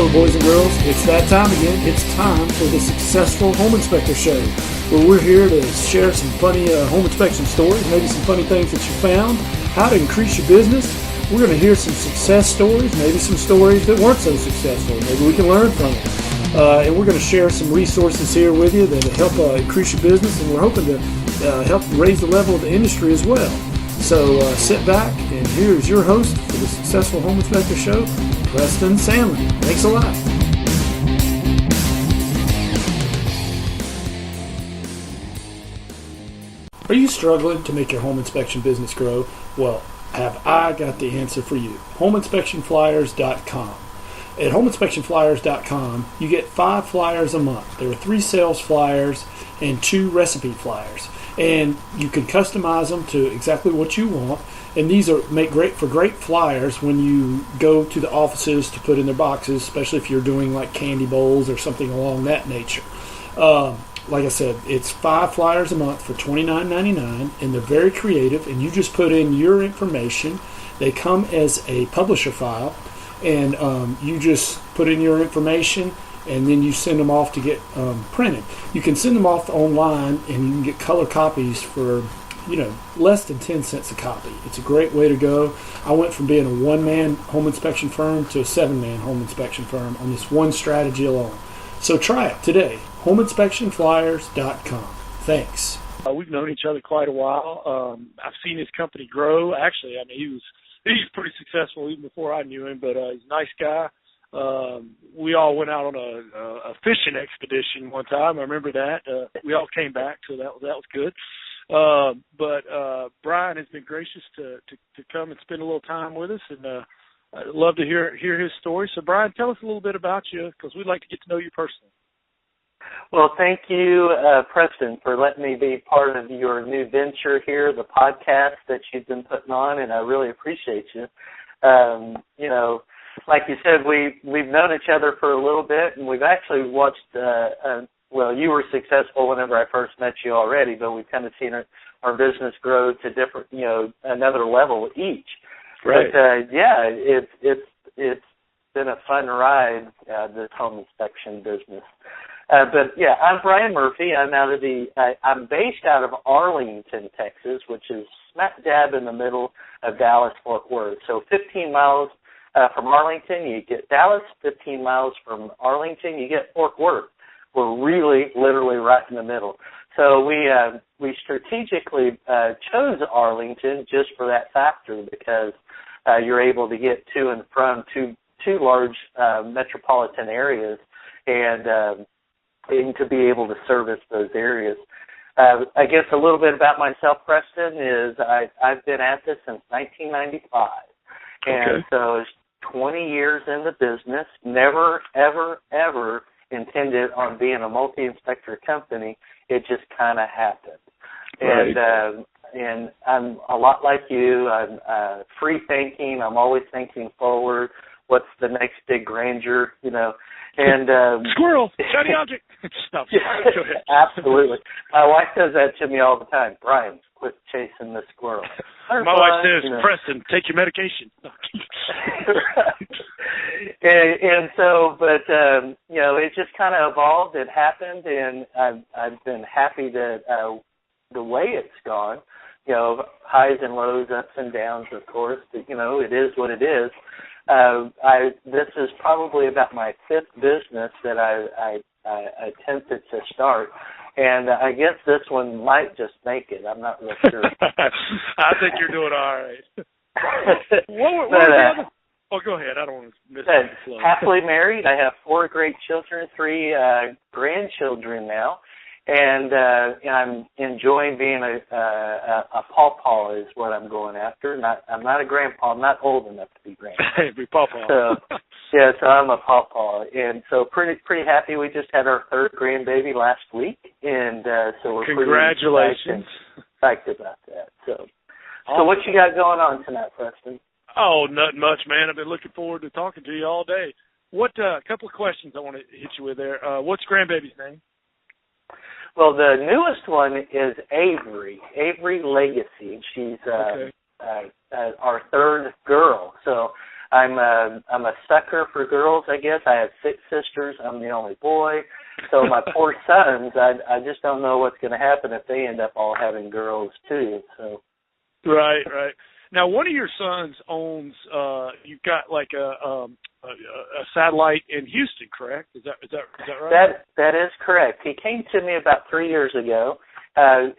Hello, boys and girls. It's that time again. It's time for the Successful Home Inspector Show, where we're here to share some funny home inspection stories, maybe some funny things that you found, how to increase your business. We're going to hear some success stories, maybe some stories that weren't so successful. Maybe we can learn from them. And we're going to share some resources here with you that help increase your business, and we're hoping to help raise the level of the industry as well. So sit back, and here's your host for the Successful Home Inspector Show, Preston Sandlin. Thanks a lot. Are you struggling to make your home inspection business grow? Well, have I got the answer for you. HomeInspectionFlyers.com. At HomeInspectionFlyers.com, you get 5 flyers a month. There are 3 sales flyers and 2 recipe flyers. And you can customize them to exactly what you want. And these make great flyers when you go to the offices to put in their boxes, especially if you're doing like candy bowls or something along that nature. Like I said, it's 5 flyers a month for $29.99, and they're very creative, and you just put in your information. They come as a publisher file, and you just put in your information, and then you send them off to get printed. You can send them off online, and you can get color copies for less than 10 cents a copy. It's a great way to go. I went from being a 1-man home inspection firm to a 7-man home inspection firm on this one strategy alone. So try it today. HomeInspectionFlyers.com. Thanks. We've known each other quite a while. I've seen his company grow. Actually, I mean, he's pretty successful even before I knew him, but he's a nice guy. We all went out on a fishing expedition one time. I remember that. We all came back, so that was good. But Brian has been gracious to come and spend a little time with us, and I'd love to hear his story. So, Brian, tell us a little bit about you, because we'd like to get to know you personally. Well, thank you, Preston, for letting me be part of your new venture here, the podcast that you've been putting on, and I really appreciate you. Like you said, we've known each other for a little bit, and we've actually watched well, you were successful whenever I first met you already, but we've kind of seen our business grow to different, another level each. Right. But, it's been a fun ride, this home inspection business. But yeah, I'm Brian Murphy. I'm based out of Arlington, Texas, which is smack dab in the middle of Dallas-Fort Worth. So 15 miles from Arlington, you get Dallas. 15 miles from Arlington, you get Fort Worth. We're really, literally right in the middle. So we strategically chose Arlington just for that factor, because you're able to get to and from two large metropolitan areas, and to be able to service those areas. I guess a little bit about myself, Preston, is I've been at this since 1995. And so it's 20 years in the business, never, ever, ever intended on being a multi-inspector company. It just kind of happened. Right. And I'm a lot like you. I'm free thinking. I'm always thinking forward. What's the next big grandeur, And squirrel, shiny object. No, go ahead. Absolutely. My wife says that to me all the time. Brian, quit chasing the squirrel. My wife says, Preston, take your medication. and so, but it just kind of evolved. It happened, and I've been happy that the way it's gone. Highs and lows, ups and downs, of course. But, it is what it is. This is probably about my 5th business that I attempted to start, and I guess this one might just make it. I'm not real sure. I think you're doing all right. Go ahead. I don't want to miss the flow. Happily married. I have 4 great children, 3 grandchildren now. And I'm enjoying being a pawpaw is what I'm going after. I'm not a grandpa. I'm not old enough to be grandpa. Be pawpaw. So I'm a pawpaw, and so pretty happy. We just had our 3rd grandbaby last week, and so we're congratulations. Pretty psyched about that. So what you got going on tonight, Preston? Oh, nothing much, man. I've been looking forward to talking to you all day. What a couple of questions I want to hit you with there. What's grandbaby's name? Well, the newest one is Avery Legacy. She's our 3rd girl. So I'm a sucker for girls, I guess. I have 6 sisters. I'm the only boy. So my poor sons, I just don't know what's going to happen if they end up all having girls too. So. Right. Now, one of your sons owns. You've got like a satellite in Houston, correct? Is that right? That is correct. He came to me about 3 years ago.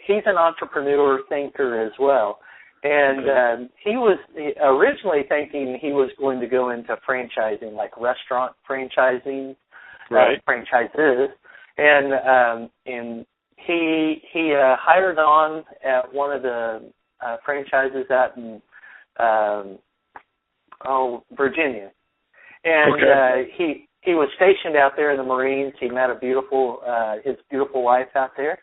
He's an entrepreneur thinker as well, and he was originally thinking he was going to go into franchising, like restaurant franchising, franchises, and he hired on at one of the franchises out in Virginia, and he was stationed out there in the Marines. He met his beautiful wife out there,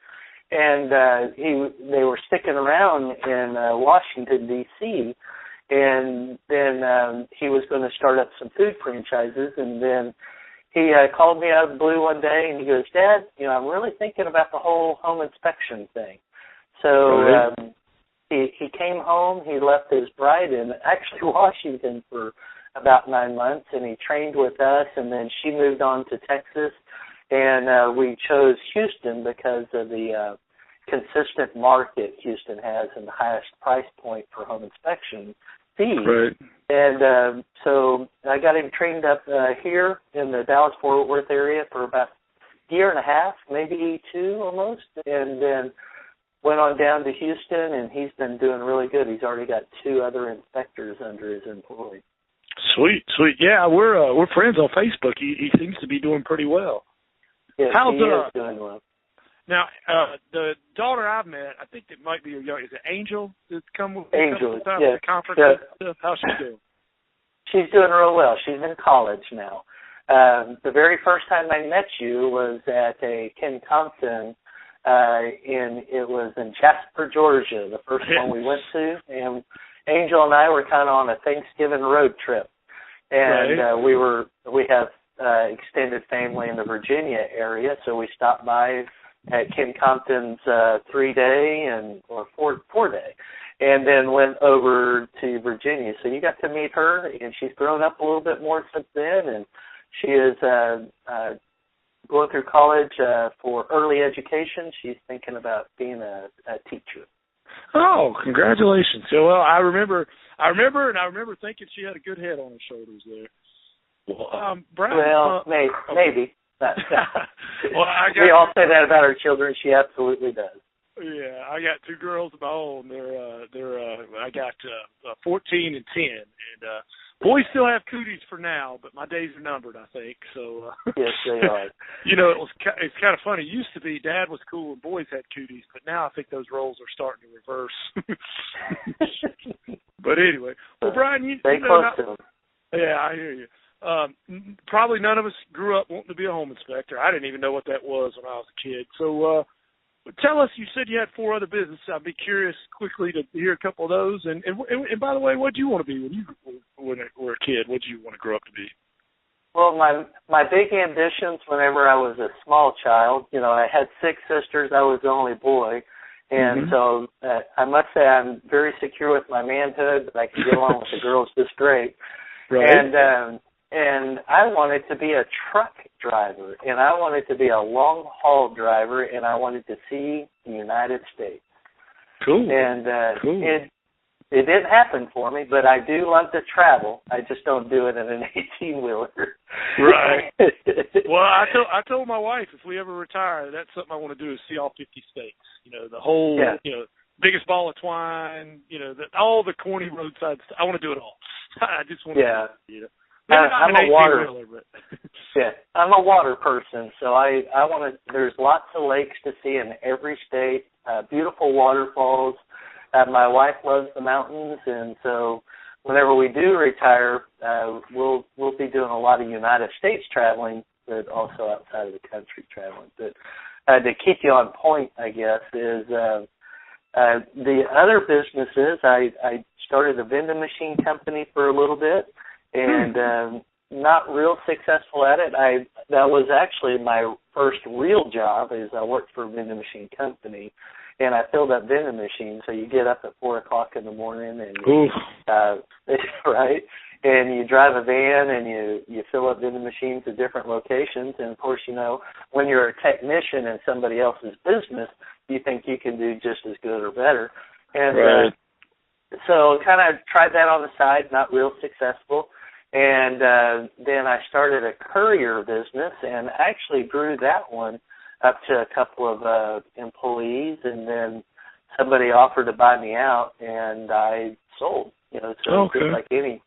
and they were sticking around in Washington D.C. And then he was going to start up some food franchises, and then he called me out of the blue one day, and he goes, "Dad, I'm really thinking about the whole home inspection thing." So he came home. He left his bride in actually Washington for about 9 months, and he trained with us, and then she moved on to Texas, and we chose Houston because of the consistent market Houston has and the highest price point for home inspection fees. Right. And so I got him trained up here in the Dallas-Fort Worth area for about a year and a half, maybe 2 almost, and then went on down to Houston, and he's been doing really good. He's already got 2 other inspectors under his employ. Sweet. Yeah, we're friends on Facebook. He seems to be doing pretty well. Yes, he is doing well. Now, the daughter I've met, I think it might be your young. Is it Angel that's come with Angel, the conference? Yeah. How's she doing? She's doing real well. She's in college now. The very first time I met you was at a Ken Compton. It was in Jasper, Georgia, the first one we went to, and Angel and I were kind of on a Thanksgiving road trip, and we have extended family in the Virginia area, so we stopped by at Ken Compton's 3-day or 4-day, and then went over to Virginia. So you got to meet her, and she's grown up a little bit more since then, and she is going through college for early education. She's thinking about being a teacher. Oh, congratulations! So, well, I remember thinking she had a good head on her shoulders there. Well, Brian. Well, maybe. Well, we all say that about our children. She absolutely does. Yeah, I got 2 girls of my own. I got 14 and 10, and boys still have cooties for now, but my days are numbered, I think. So yes, they are. It's kind of funny. It used to be Dad was cool and boys had cooties, but now I think those roles are starting to reverse. But anyway, well, Brian, stay close to them. Yeah, I hear you. Probably none of us grew up wanting to be a home inspector. I didn't even know what that was when I was a kid. So tell us, you said you had 4 other businesses. I'd be curious quickly to hear a couple of those. And by the way, what did you want to be when you were a kid? What did you want to grow up to be? Well, my big ambitions whenever I was a small child, I had 6 sisters. I was the only boy. And so I must say I'm very secure with my manhood, but I can get along with the girls just great. Right. And I wanted to be a truck driver, and I wanted to be a long-haul driver, and I wanted to see the United States. Cool. And it didn't happen for me, but I do love to travel. I just don't do it in an 18-wheeler. Right. Well, I told my wife if we ever retire, that's something I want to do is see all 50 states. The whole, biggest ball of twine, all the corny roadside stuff. I want to do it all. I just want to do it. I'm a water. I'm a water person, so I want to. There's lots of lakes to see in every state. Beautiful waterfalls. My wife loves the mountains, and so whenever we do retire, we'll be doing a lot of United States traveling, but also outside of the country traveling. But to keep you on point, I guess, is the other businesses. I started a vending machine company for a little bit. And not real successful at it. That was actually my first real job. Is I worked for a vending machine company, and I filled up vending machines. So you get up at 4:00 in the morning, and right, and you drive a van and you fill up vending machines at different locations. And, of course, when you're a technician in somebody else's business, you think you can do just as good or better. And right. So kind of tried that on the side, not real successful. And then I started a courier business and actually grew that one up to a couple of employees, and then somebody offered to buy me out, and I sold. So okay. Just like any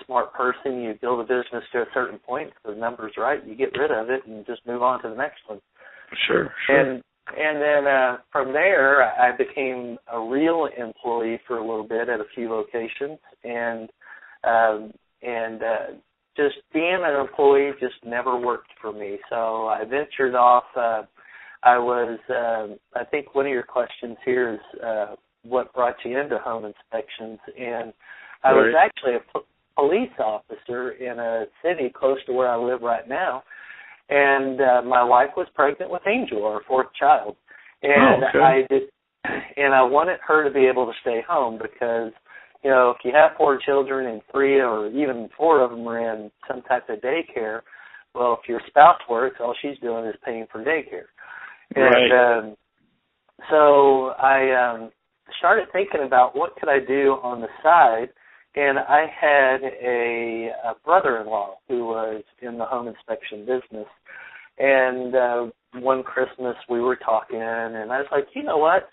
smart person, you build a business to a certain point. If the number's right, you get rid of it and just move on to the next one. Sure. And then from there, I became a real employee for a little bit at a few locations, and just being an employee just never worked for me. So I ventured off. I think one of your questions here is what brought you into home inspections, and I was actually a police officer in a city close to where I live right now. And my wife was pregnant with Angel, our fourth child, and I wanted her to be able to stay home because, if you have 4 children and 3 or even 4 of them are in some type of daycare, well, if your spouse works, all she's doing is paying for daycare. And so I started thinking about what could I do on the side. And I had a brother-in-law who was in the home inspection business. And one Christmas we were talking, and I was like, you know what?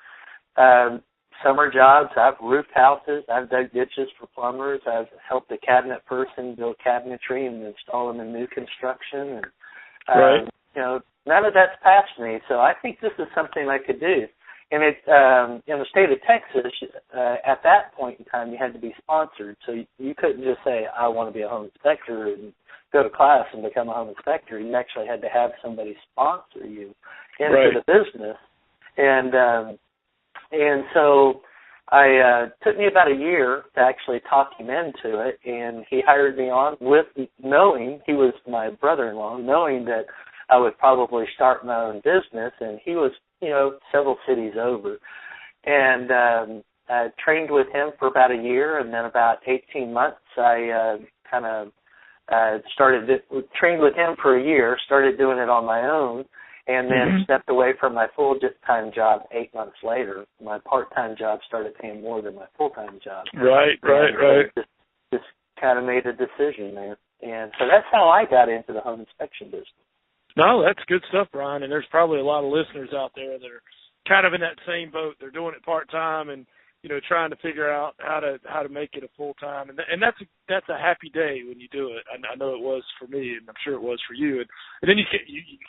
Summer jobs, I've roofed houses, I've dug ditches for plumbers, I've helped a cabinet person build cabinetry and install them in new construction. And, none of that's past me, so I think this is something I could do. And in the state of Texas, at that point in time, you had to be sponsored. So you couldn't just say, I want to be a home inspector and go to class and become a home inspector. You actually had to have somebody sponsor you into the business. And so I took me about a year to actually talk him into it, and he hired me on with knowing, he was my brother-in-law, knowing that I would probably start my own business, and he was several cities over. And I trained with him for about a year, and then about 18 months I trained with him for a year, started doing it on my own, and then stepped away from my full-time job 8 months later. My part-time job started paying more than my full-time job. Right. Just kind of made a decision there. And so that's how I got into the home inspection business. No, that's good stuff, Brian. And there's probably a lot of listeners out there that are kind of in that same boat. They're doing it part-time and, trying to figure out how to make it a full-time. And that's a happy day when you do it. I know it was for me, and I'm sure it was for you. And then you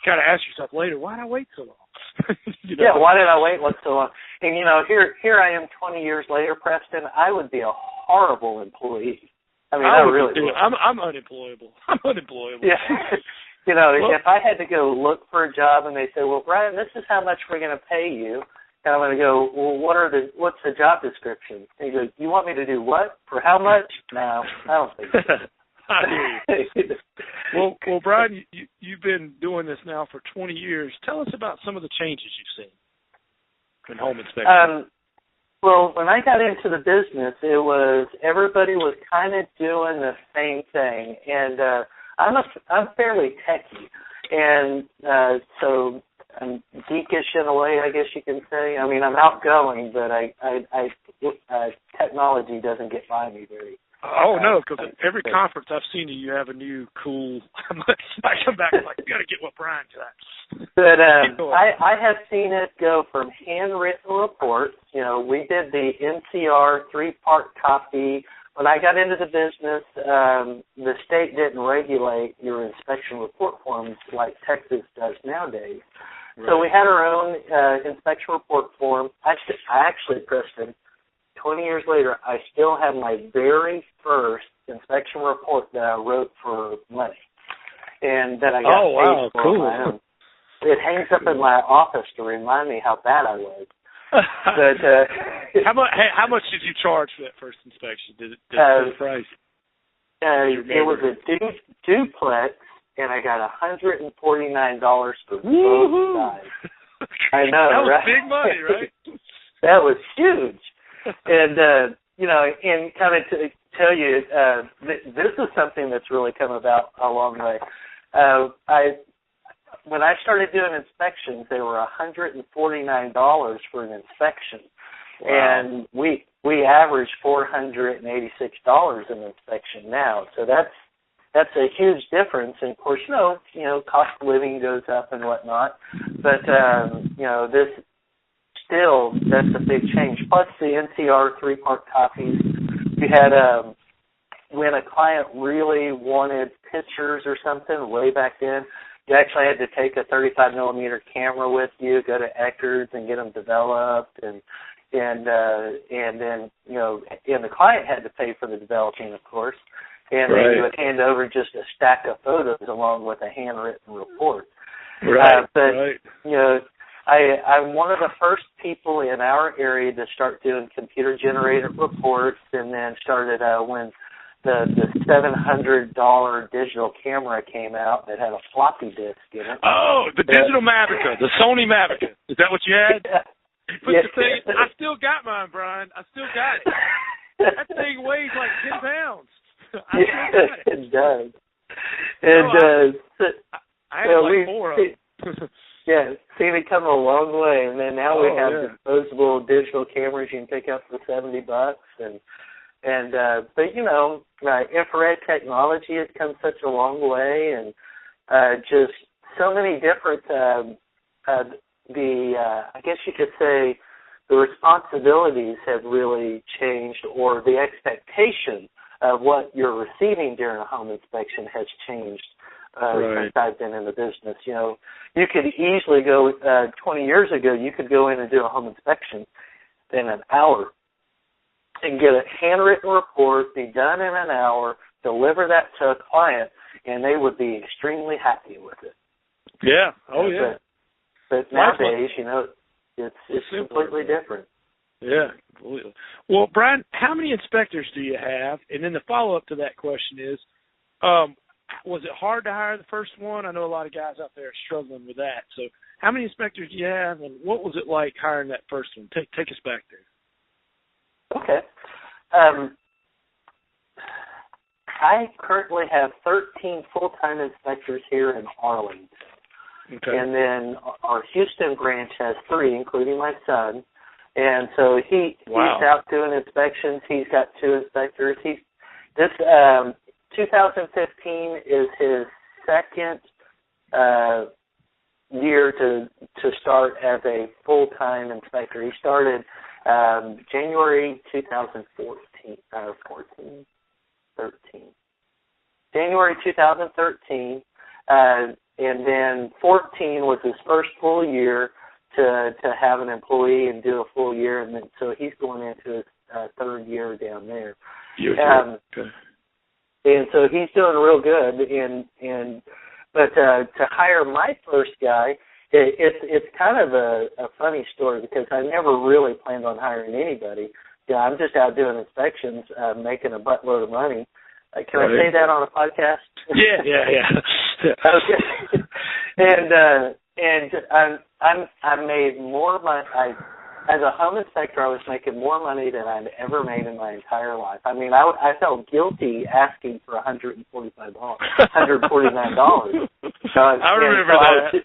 kind of ask yourself later, why did I wait so long? Yeah, why did I wait so long? And, here I am 20 years later, Preston. I would be a horrible employee. I mean, I really would. I'm unemployable. Yeah. If I had to go look for a job and they say, well, Brian, this is how much we're going to pay you, and I'm going to go, well, what's the job description? And he goes, you want me to do what? For how much? No, I don't think so. I hear you. Well, Brian, you've been doing this now for 20 years. Tell us about some of the changes you've seen in home inspection. Well, when I got into the business, everybody was kind of doing the same thing, and I'm fairly techy, and so I'm geekish in a way, I guess you can say. I mean, I'm outgoing, but technology doesn't get by me very. Oh no, because at every conference I've seen you have a new cool. I come back and like, you got to get what Brian got. But I have seen it go from handwritten reports. We did the NCR 3-part copy. When I got into the business, the state didn't regulate your inspection report forms like Texas does nowadays. Right. So we had our own inspection report form. I actually, Preston, 20 years later, I still have my very first inspection report that I wrote for money, and that I got paid for on my own. It hangs up in my office to remind me how bad I was. But how much did you charge for that first inspection? Did it the price? It was a duplex, and I got $149 for both sides. I know, that was right? big money, right? That was huge. And and kind of tell you, this is something that's really come about a long way. When I started doing inspections, they were $149 for an inspection. Wow. And we average $486 an inspection now. So that's a huge difference. And of course, cost of living goes up and whatnot. But this still, that's a big change. Plus the NCR 3-part copies. You had when a client really wanted pictures or something way back then, you actually had to take a 35 millimeter camera with you, go to Eckerd's and get them developed, and then and the client had to pay for the developing, of course, and then you would hand over just a stack of photos along with a handwritten report. I'm one of the first people in our area to start doing computer generated reports, and then started when the $700 digital camera came out that had a floppy disk in it. Oh, the digital Mavica, the Sony Mavica. Is that what you had? But the thing, I still got mine, Brian. I still got it. That thing weighs like 10 pounds. I still got it. It does. And I had like 4 of them. Yeah, seen it come a long way, and then now we have disposable digital cameras you can pick up for $70, but infrared technology has come such a long way, and just so many different. I guess you could say the responsibilities have really changed, or the expectation of what you're receiving during a home inspection has changed. Since I've been in the business, you could easily go. 20 years ago, you could go in and do a home inspection in an hour and get a handwritten report, be done in an hour, deliver that to a client, and they would be extremely happy with it. Yeah. Oh, yeah. But nowadays, it's completely different. Yeah, completely. Well, Brian, how many inspectors do you have? And then the follow-up to that question is, was it hard to hire the first one? I know a lot of guys out there are struggling with that. So how many inspectors do you have, and what was it like hiring that first one? Take us back there. Okay. I currently have 13 full-time inspectors here in Arlington. Okay. And then our Houston branch has 3, including my son. And so he's out doing inspections. He's got 2 inspectors. 2015 is his second year to start as a full-time inspector. He started January 2014, 13. January 2013, and then 14 was his first full year to have an employee and do a full year, and then so he's going into his 3rd year down there. Okay. And so he's doing real good. But to hire my first guy, it's kind of a funny story because I never really planned on hiring anybody. I'm just out doing inspections, making a buttload of money. Can I say that on a podcast? Yeah. Okay. And I made more money. As a home inspector, I was making more money than I'd ever made in my entire life. I mean, I felt guilty asking for $149. I remember that.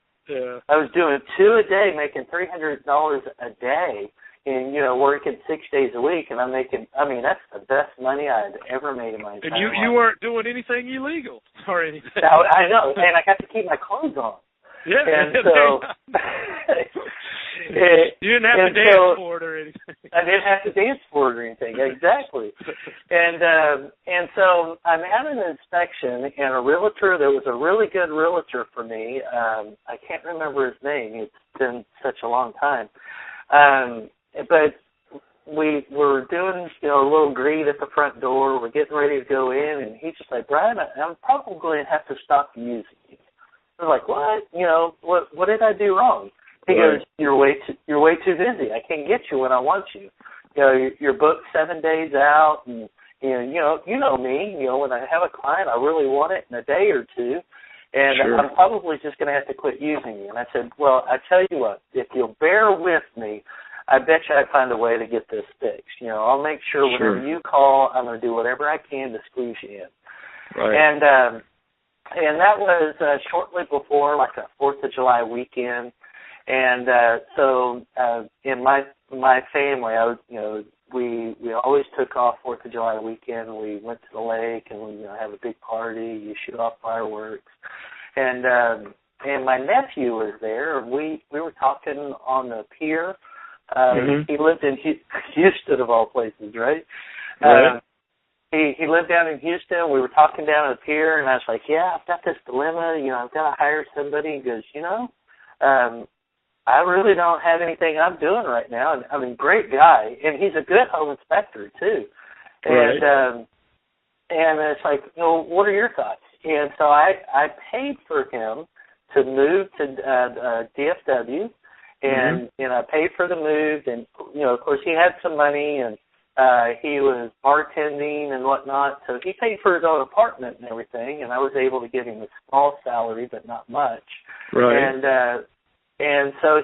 I was doing 2 a day, making $300 a day, and working 6 days a week, and that's the best money I'd ever made in my entire life. And you weren't doing anything illegal or anything. I know, and I got to keep my clothes on. Yeah, and so you didn't have to dance for it or anything. I didn't have to dance for it or anything, exactly. And so I'm at an inspection, and a realtor that was a really good realtor for me. I can't remember his name. It's been such a long time. But we were doing a little greet at the front door. We're getting ready to go in, and he's just like, Brian, I'm probably going to have to stop using you. I was like, what? What did I do wrong? He goes, you're way too busy. I can't get you when I want you. You're booked 7 days out, and you know me. When I have a client, I really want it in a day or 2, and I'm probably just going to have to quit using you. And I said, well, I tell you what, if you'll bear with me, I bet you I find a way to get this fixed. You know, I'll make sure whenever you call, I'm going to do whatever I can to squeeze you in. Right. And that was shortly before, like a 4th of July weekend. And so in my family, we always took off 4th of July weekend. We went to the lake and we have a big party. You shoot off fireworks. And my nephew was there. We were talking on the pier. He lived in Houston, of all places, right? Right. He lived down in Houston. We were talking down at the pier, and I was like, yeah, I've got this dilemma. I've got to hire somebody. He goes, I really don't have anything I'm doing right now. And I mean, great guy. And he's a good home inspector, too. Right. And it's like, what are your thoughts? And so I paid for him to move to DFW, and I paid for the move. And, of course, he had some money, and he was bartending and whatnot, so he paid for his own apartment and everything, and I was able to give him a small salary, but not much. Right. And so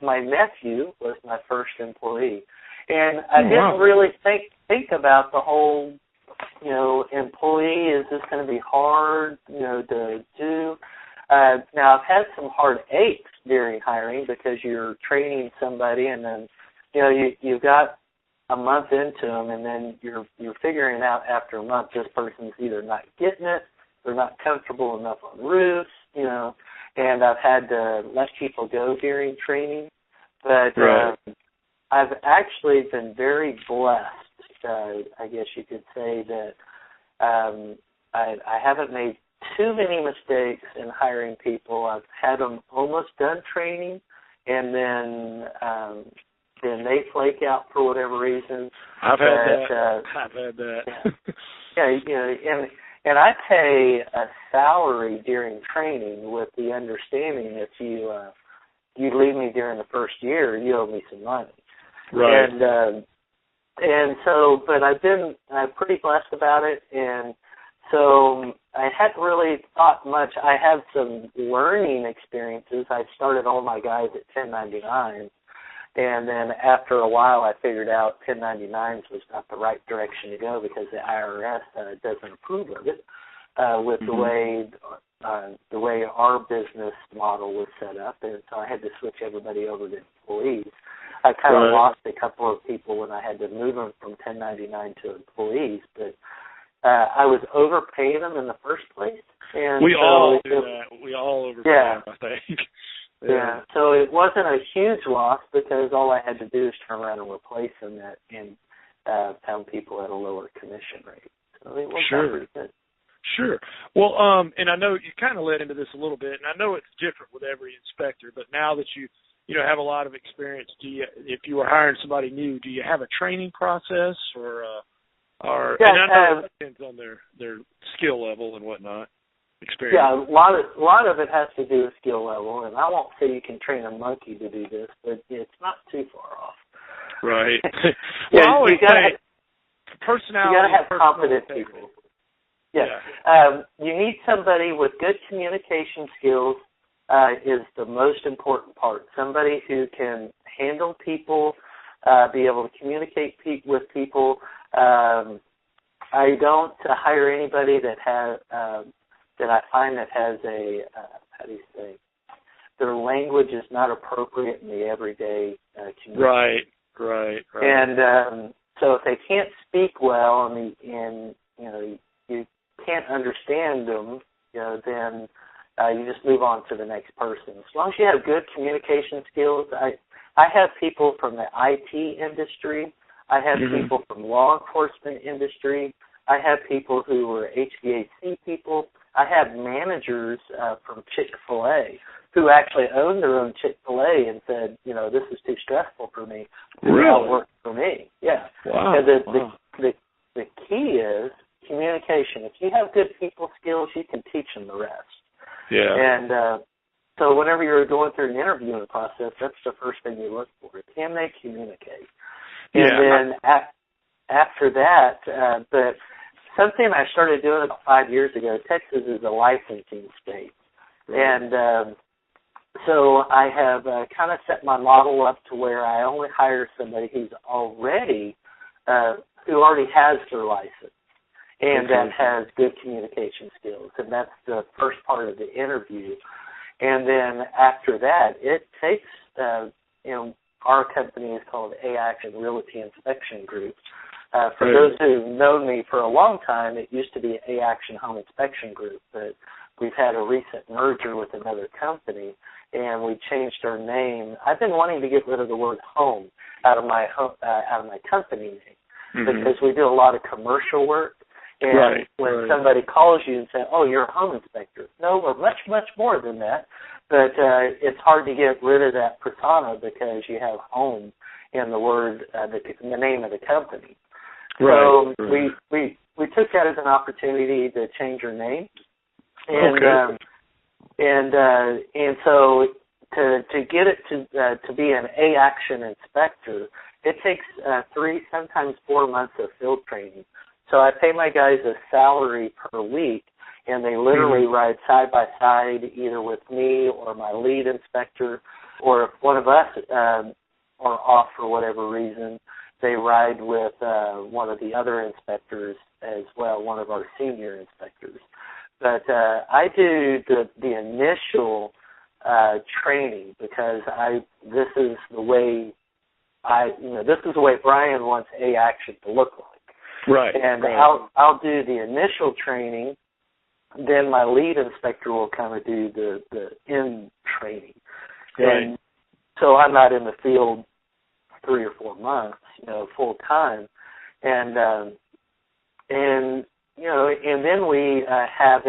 my nephew was my first employee. And I didn't really think about the whole, employee, is this going to be hard, to do? Now, I've had some hard aches during hiring because you're training somebody, and then, you've got a month into them, and then you're figuring out after a month this person's either not getting it, they're not comfortable enough on roofs, and I've had to let people go during training. But I've actually been very blessed, I guess you could say, that I haven't made too many mistakes in hiring people. I've had them almost done training, and then they flake out for whatever reason. I've had that. Yeah, and I pay a salary during training with the understanding if you leave me during the first year, you owe me some money. Right. And so, but I'm pretty blessed about it, and so I hadn't really thought much. I had some learning experiences. I started all my guys at 1099. And then after a while, I figured out 1099s was not the right direction to go because the IRS doesn't approve of it with the way our business model was set up. And so I had to switch everybody over to employees. I kind of lost a couple of people when I had to move them from 1099 to employees, but I was overpaying them in the first place. And we all do that. We all overpay them, I think. Yeah, so it wasn't a huge loss because all I had to do is turn around and replace them and found people at a lower commission rate. So it was pretty good. Sure. Well, and I know you kind of led into this a little bit, and I know it's different with every inspector, but now that you have a lot of experience, if you were hiring somebody new, do you have a training process or and I know it depends on their skill level and whatnot. Experience. Yeah, a lot of it has to do with skill level, and I won't say you can train a monkey to do this, but it's not too far off. Right. Well, I always say personality. You got to have competent people. Yeah. You need somebody with good communication skills is the most important part. Somebody who can handle people, be able to communicate with people. I don't hire anybody that I find that has their language is not appropriate in the everyday community. Right. And so if they can't speak well and you can't understand them, then you just move on to the next person. As long as you have good communication skills, I have people from the IT industry. I have people from law enforcement industry. I have people who were HVAC people. I have managers from Chick-fil-A who actually own their own Chick-fil-A and said, this is too stressful for me. Really? It work for me. Yeah. Wow. The key is communication. If you have good people skills, you can teach them the rest. Yeah. And so whenever you're going through an interviewing process, that's the first thing you look for. Can they communicate? And then after that, but something I started doing about 5 years ago, Texas is a licensing state. Right. And so I have kind of set my model up to where I only hire somebody who already has their license and that has good communication skills, and that's the first part of the interview. And then after that, it takes, our company is called A-Action Realty Inspection Group. For those who've known me for a long time, it used to be A-Action Home Inspection Group, but we've had a recent merger with another company, and we changed our name. I've been wanting to get rid of the word home out of my company name because we do a lot of commercial work. And when somebody calls you and says, "Oh, you're a home inspector," no, we're much, much more than that. But it's hard to get rid of that persona because you have home in the word, the name of the company. So we took that as an opportunity to change our name, and so to get it to be an A-Action inspector, it takes 3, sometimes 4 months of field training. So I pay my guys a salary per week, and they literally ride side by side either with me or my lead inspector, or if one of us are off for whatever reason, they ride with one of the other inspectors as well, one of our senior inspectors. But I do the initial training because this is the way Brian wants A-Action to look like. And I'll do the initial training, then my lead inspector will kind of do the end training. And so I'm not in the field 3 or 4 months, full time. And then we have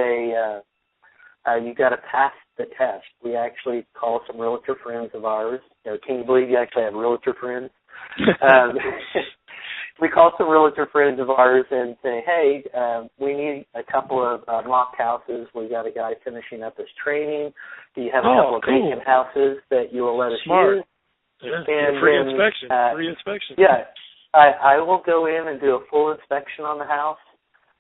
you got to pass the test. We actually call some realtor friends of ours. Can you believe you actually have realtor friends? We call some realtor friends of ours and say, hey, we need a couple of mock houses. We got a guy finishing up his training. Do you have a couple of vacant houses that you will let us use? And free inspection. Yeah. I will go in and do a full inspection on the house.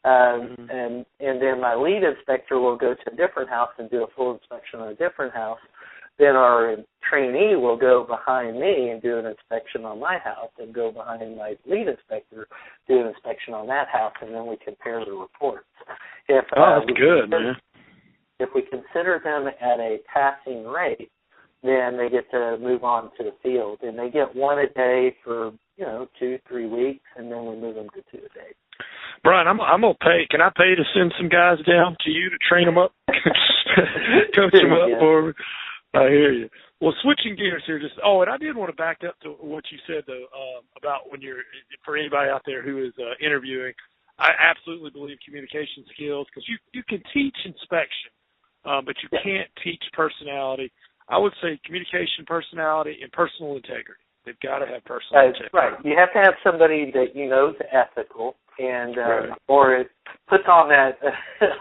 And then my lead inspector will go to a different house and do a full inspection on a different house. Then our trainee will go behind me and do an inspection on my house and go behind my lead inspector, do an inspection on that house, and then we compare the reports. That's good, man. If we consider them at a passing rate, then they get to move on to the field. And they get 1 a day for, 2-3 weeks, and then we move them to 2 a day. Brian, I'm gonna pay. Can I pay to send some guys down to you to train them up, coach them up for me? I hear you. Well, switching gears here, and I did want to back up to what you said though about when you're, for anybody out there who is interviewing, I absolutely believe communication skills, because you can teach inspection, but you can't teach personality. I would say communication, personality, and personal integrity. They've got to have personal integrity. Right. You have to have somebody that you know is ethical, and or it puts on that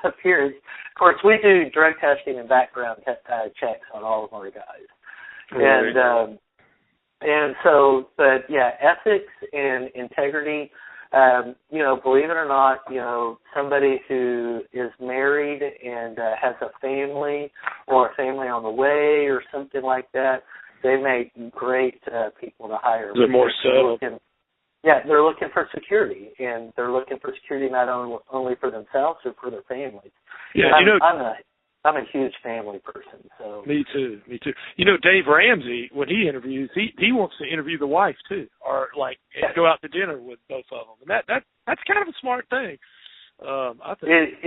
appearance. Of course, we do drug testing and background checks on all of our guys, and so, but yeah, ethics and integrity. Believe it or not, somebody who is married and has a family or a family on the way or something like that, they make great people to hire. They're more settled. They're looking for security, and they're looking for security not only for themselves or for their families. Yeah, I'm a huge family person. So me too. Dave Ramsey, when he interviews, he wants to interview the wife too, or go out to dinner with both of them, and that's kind of a smart thing. I think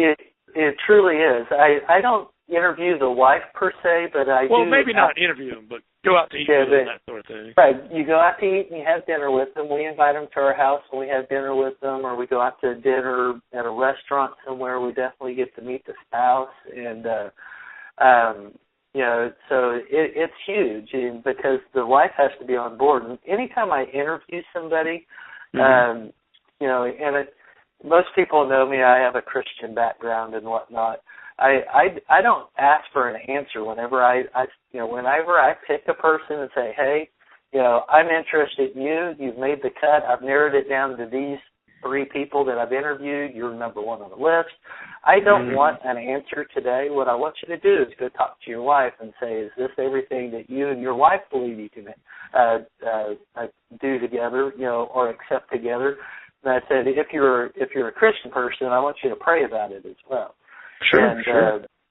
it truly is. I don't interview the wife per se, but I do. Well, maybe not interview them, but go out to eat with them, that sort of thing. Right. You go out to eat and you have dinner with them. We invite them to our house and we have dinner with them, or we go out to dinner at a restaurant somewhere. We definitely get to meet the spouse, and so it's huge because the wife has to be on board. And anytime I interview somebody, and most people know me. I have a Christian background and whatnot. I don't ask for an answer whenever I pick a person and say, hey, I'm interested in you. You've made the cut. I've narrowed it down to these 3 people that I've interviewed, you're number 1 on the list. I don't want an answer today. What I want you to do is go talk to your wife and say, is this everything that you and your wife believe you can do together, or accept together? And I said, if you're a Christian person, I want you to pray about it as well. Sure.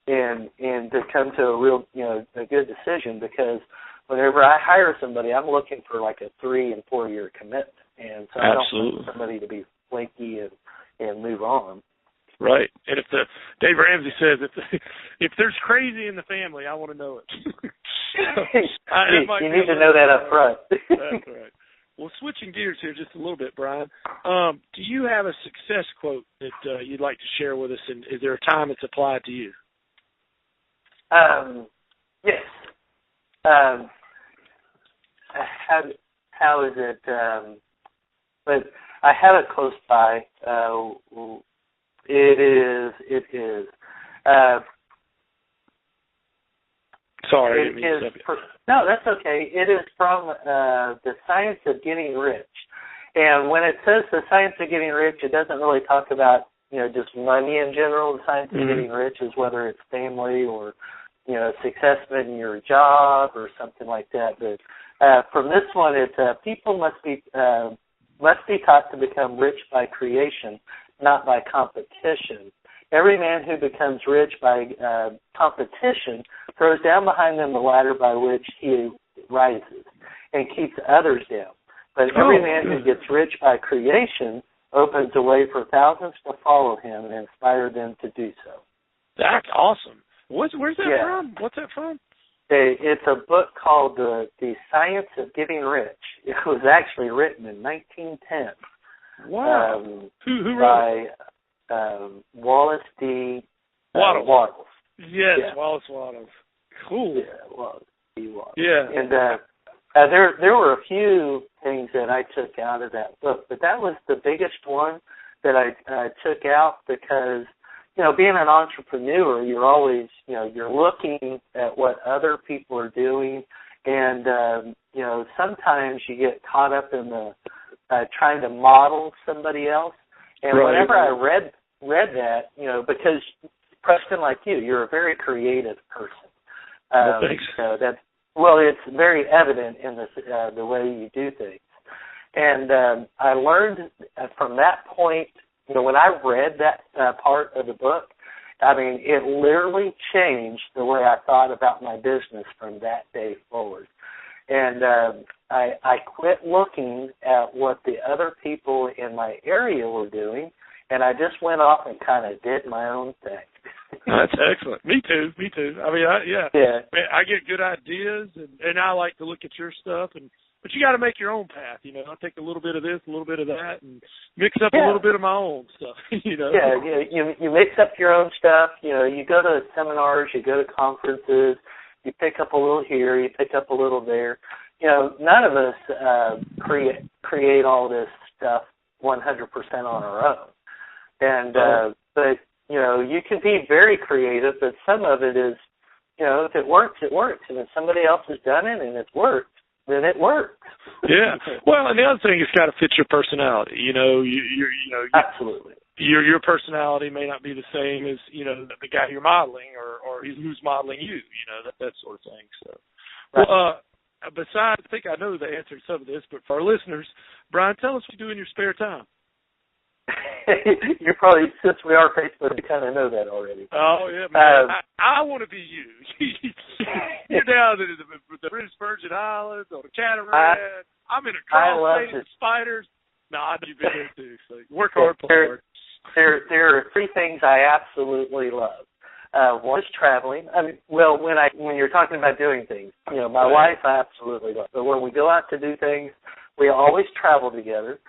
And to come to a real, a good decision, because whenever I hire somebody, I'm looking for like a 3 and 4 year commitment, and so I don't want somebody to be flaky and move on. Right. And if Dave Ramsey says if there's crazy in the family, I want to know it. You need to know that up front. That's right. Well, switching gears here just a little bit, Brian, do you have a success quote that you'd like to share with us, and is there a time it's applied to you? Yes. How is it? But I have it close by. It is. Sorry. No, that's okay. It is from The Science of Getting Rich. And when it says The Science of Getting Rich, it doesn't really talk about, just money in general. The Science of Getting Rich is whether it's family or, success in your job or something like that. But from this one, it's people must be taught to become rich by creation, not by competition. Every man who becomes rich by competition throws down behind them the ladder by which he rises and keeps others down. But every man who gets rich by creation opens a way for thousands to follow him and inspire them to do so. That's awesome. Where's that from? What's that from? It's a book called The Science of Getting Rich. It was actually written in 1910. Wow. Who wrote it? Wallace D. Wattles. Yes, yeah. Wallace Wattles. Cool. Yeah, Wallace D. Wattles. Yeah. And there were a few things that I took out of that book, but that was the biggest one that I took out because, being an entrepreneur, you're always, you're looking at what other people are doing, and, sometimes you get caught up in the trying to model somebody else. And whenever I read that, because Preston, like you're a very creative person. Thanks. It's very evident in the way you do things. And I learned from that point, when I read that part of the book, it literally changed the way I thought about my business from that day forward. And I quit looking at what the other people in my area were doing, and I just went off and kind of did my own thing. That's excellent. Me too. I get good ideas, and I like to look at your stuff, but you got to make your own path. I take a little bit of this, a little bit of that, and mix up a little bit of my own stuff. Yeah, you mix up your own stuff. You go to seminars, you go to conferences. You pick up a little here, you pick up a little there. None of us create all this stuff 100% on our own. And but you can be very creative, but some of it is, if it works, it works. And if somebody else has done it and it's worked, then it works. Yeah. Well, and the other thing is got to fit your personality. Absolutely. Your personality may not be the same as the guy you're modeling or who's modeling you. That sort of thing. So, well, besides, I think I know the answer to some of this, but for our listeners, Brian, tell us what you do in your spare time. You're probably, since we are Facebook, you kind of know that already. Oh yeah, man. I want to be you. You're down in the British Virgin Islands on the Catamaran. I'm in a crawl state of spiders. No, I know you've been there too. So work hard, play hard. There are 3 things I absolutely love. One is traveling. When you're talking about doing things, my wife I absolutely love. But when we go out to do things, we always travel together.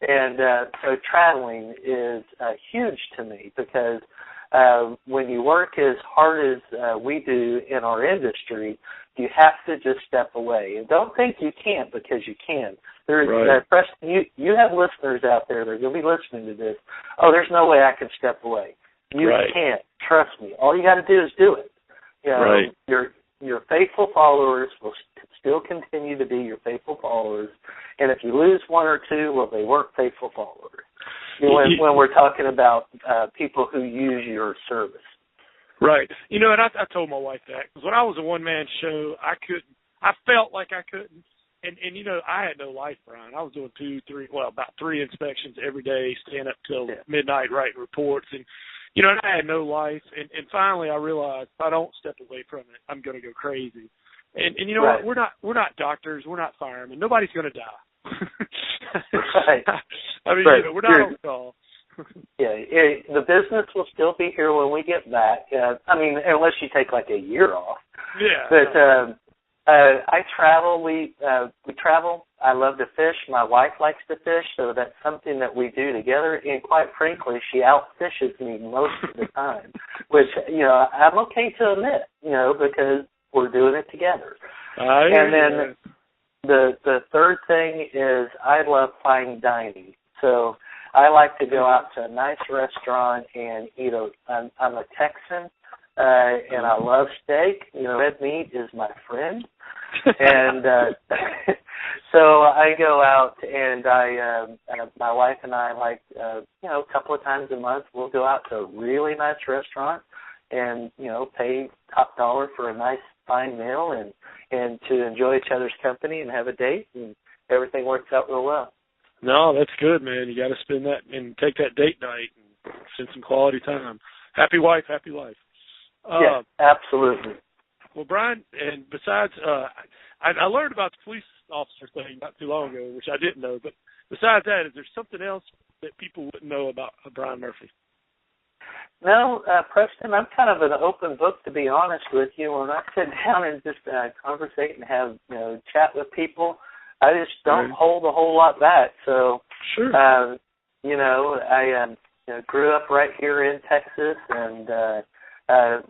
And so traveling is huge to me because when you work as hard as we do in our industry, you have to just step away. And don't think you can't, because you can. Preston, you have listeners out there that are going to be listening to this. Oh, there's no way I can step away. You can't. Trust me. All you got to do is do it. Your faithful followers will still continue to be your faithful followers. And if you lose 1 or 2, well, they weren't faithful followers. when we're talking about people who use your service. Right. You know, and I told my wife that, because when I was a one-man show, I felt like I couldn't. And you know, I had no life, Brian. I was doing about 3 inspections every day, staying up till midnight writing reports. And, you know, and I had no life. And finally I realized if I don't step away from it, I'm going to go crazy. And you know what? We're not doctors. We're not firemen. Nobody's going to die. Right. I mean, you know, we're not on call. Yeah, the business will still be here when we get back. I mean, unless you take like a year off. Yeah. But I travel. We travel. I love to fish. My wife likes to fish, so that's something that we do together. And quite frankly, she outfishes me most of the time, which, you know, I'm okay to admit, you know, because we're doing it together. And then the third thing is I love fine dining. So I like to go out to a nice restaurant and eat. I'm a Texan, and I love steak. You know, red meat is my friend. And so I go out, and my wife and I like, you know, a couple of times a month, we'll go out to a really nice restaurant and, you know, pay top dollar for a nice fine meal and to enjoy each other's company and have a date, and everything works out real well. No, that's good, man. You got to spend that and take that date night and spend some quality time. Happy wife, happy life. Yeah, absolutely. Well, Brian, and besides, I learned about the police officer thing not too long ago, which I didn't know. But besides that, is there something else that people wouldn't know about Brian Murphy? No, Preston, I'm kind of an open book, to be honest with you. When I sit down and just conversate and have, you know, chat with people, I just don't hold a whole lot back. So, sure. You know, I grew up right here in Texas, and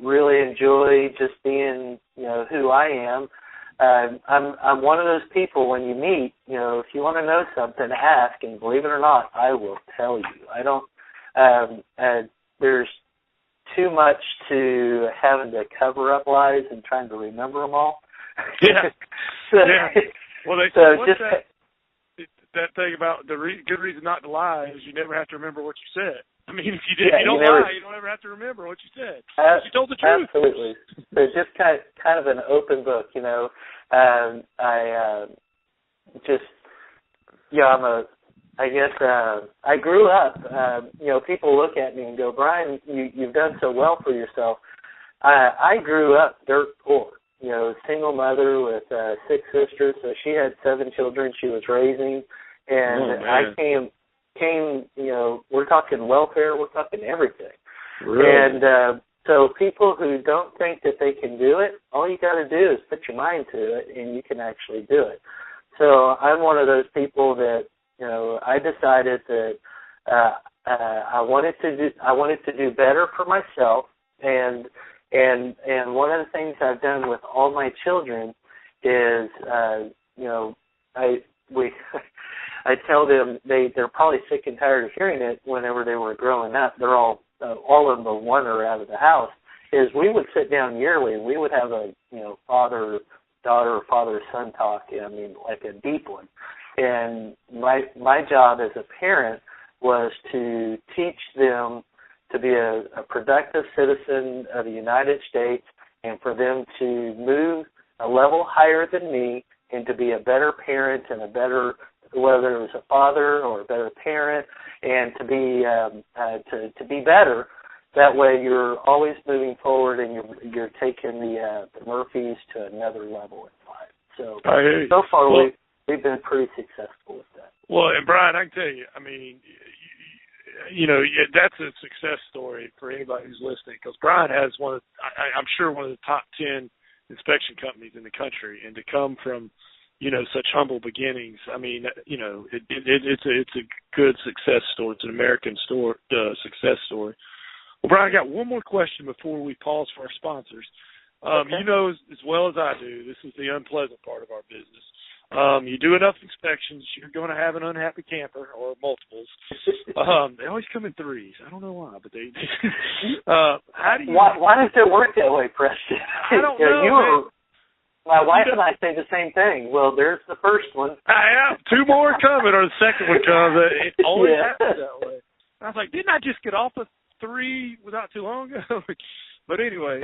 really enjoy just being, you know, who I am. I'm one of those people, when you meet, you know, if you want to know something, ask, and believe it or not, I will tell you. I don't. There's too much to having to cover up lies and trying to remember them all. Yeah. Yeah. Well, they say that thing about the good reason not to lie is you never have to remember what you said. I mean, if you don't lie, you don't ever have to remember what you said. You told the truth. Absolutely. So just kind of an open book, you know. I just, yeah, I grew up, you know, people look at me and go, Brian, you've done so well for yourself. I grew up dirt poor, you know, single mother with 6 sisters, so she had 7 children she was raising, and I came, you know, we're talking welfare, we're talking everything. Really? And so people who don't think that they can do it, all you got to do is put your mind to it, and you can actually do it. So I'm one of those people that, you know, I decided that I wanted to do better for myself, and one of the things I've done with all my children is, you know, I tell them they're probably sick and tired of hearing it whenever they were growing up. They're all of them but one are out of the house. Is we would sit down yearly and we would have a, you know, father-daughter, father-son talk. I mean, like a deep one. And my job as a parent was to teach them to be a productive citizen of the United States, and for them to move a level higher than me and to be a better parent and a better, whether it was a father or a better parent, and to be better. That way, you're always moving forward, and you're taking the Murphys to another level in life. So far, we've been pretty successful with that. Well, and Brian, I can tell you, I mean, you know, that's a success story for anybody who's listening, because Brian has I'm sure one of the top 10 inspection companies in the country, and to come from, you know, such humble beginnings, I mean, you know, it's a good success story. It's an American success story. Well, Brian, I got one more question before we pause for our sponsors. Okay. You know as well as I do, this is the unpleasant part of our business. You do enough inspections, you're going to have an unhappy camper or multiples. They always come in threes. I don't know why, but they. How do you? Why does it work that way, Preston? I don't know. My wife and I say the same thing. Well, there's the first one. I have 2 more coming, or the second one comes. It always happens that way. I was like, didn't I just get off of 3 not too long ago? But anyway,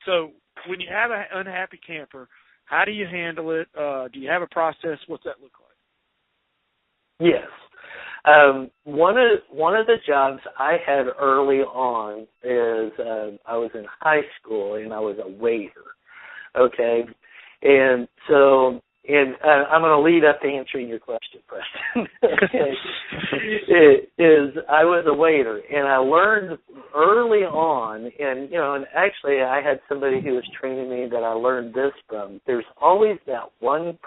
so when you have an unhappy camper, how do you handle it? Do you have a process? What's that look like? Yes. One of the jobs I had early on is I was in high school and I was a waiter. Okay, and so I'm going to lead up to answering your question, Preston. Okay, I was a waiter, and I learned early on, and actually I had somebody who was training me that I learned this from. There's always that 1%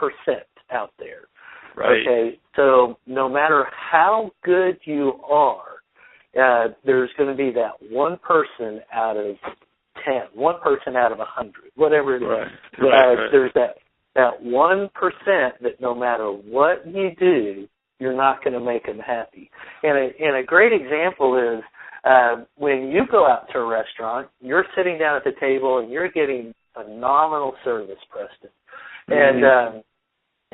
out there. Right. Okay, so no matter how good you are, there's going to be that one person out of 10, 1 person out of 100, whatever it is. Right. There's that 1% that no matter what you do, you're not going to make them happy. And a great example is when you go out to a restaurant, you're sitting down at the table and you're getting phenomenal service, Preston. Mm-hmm.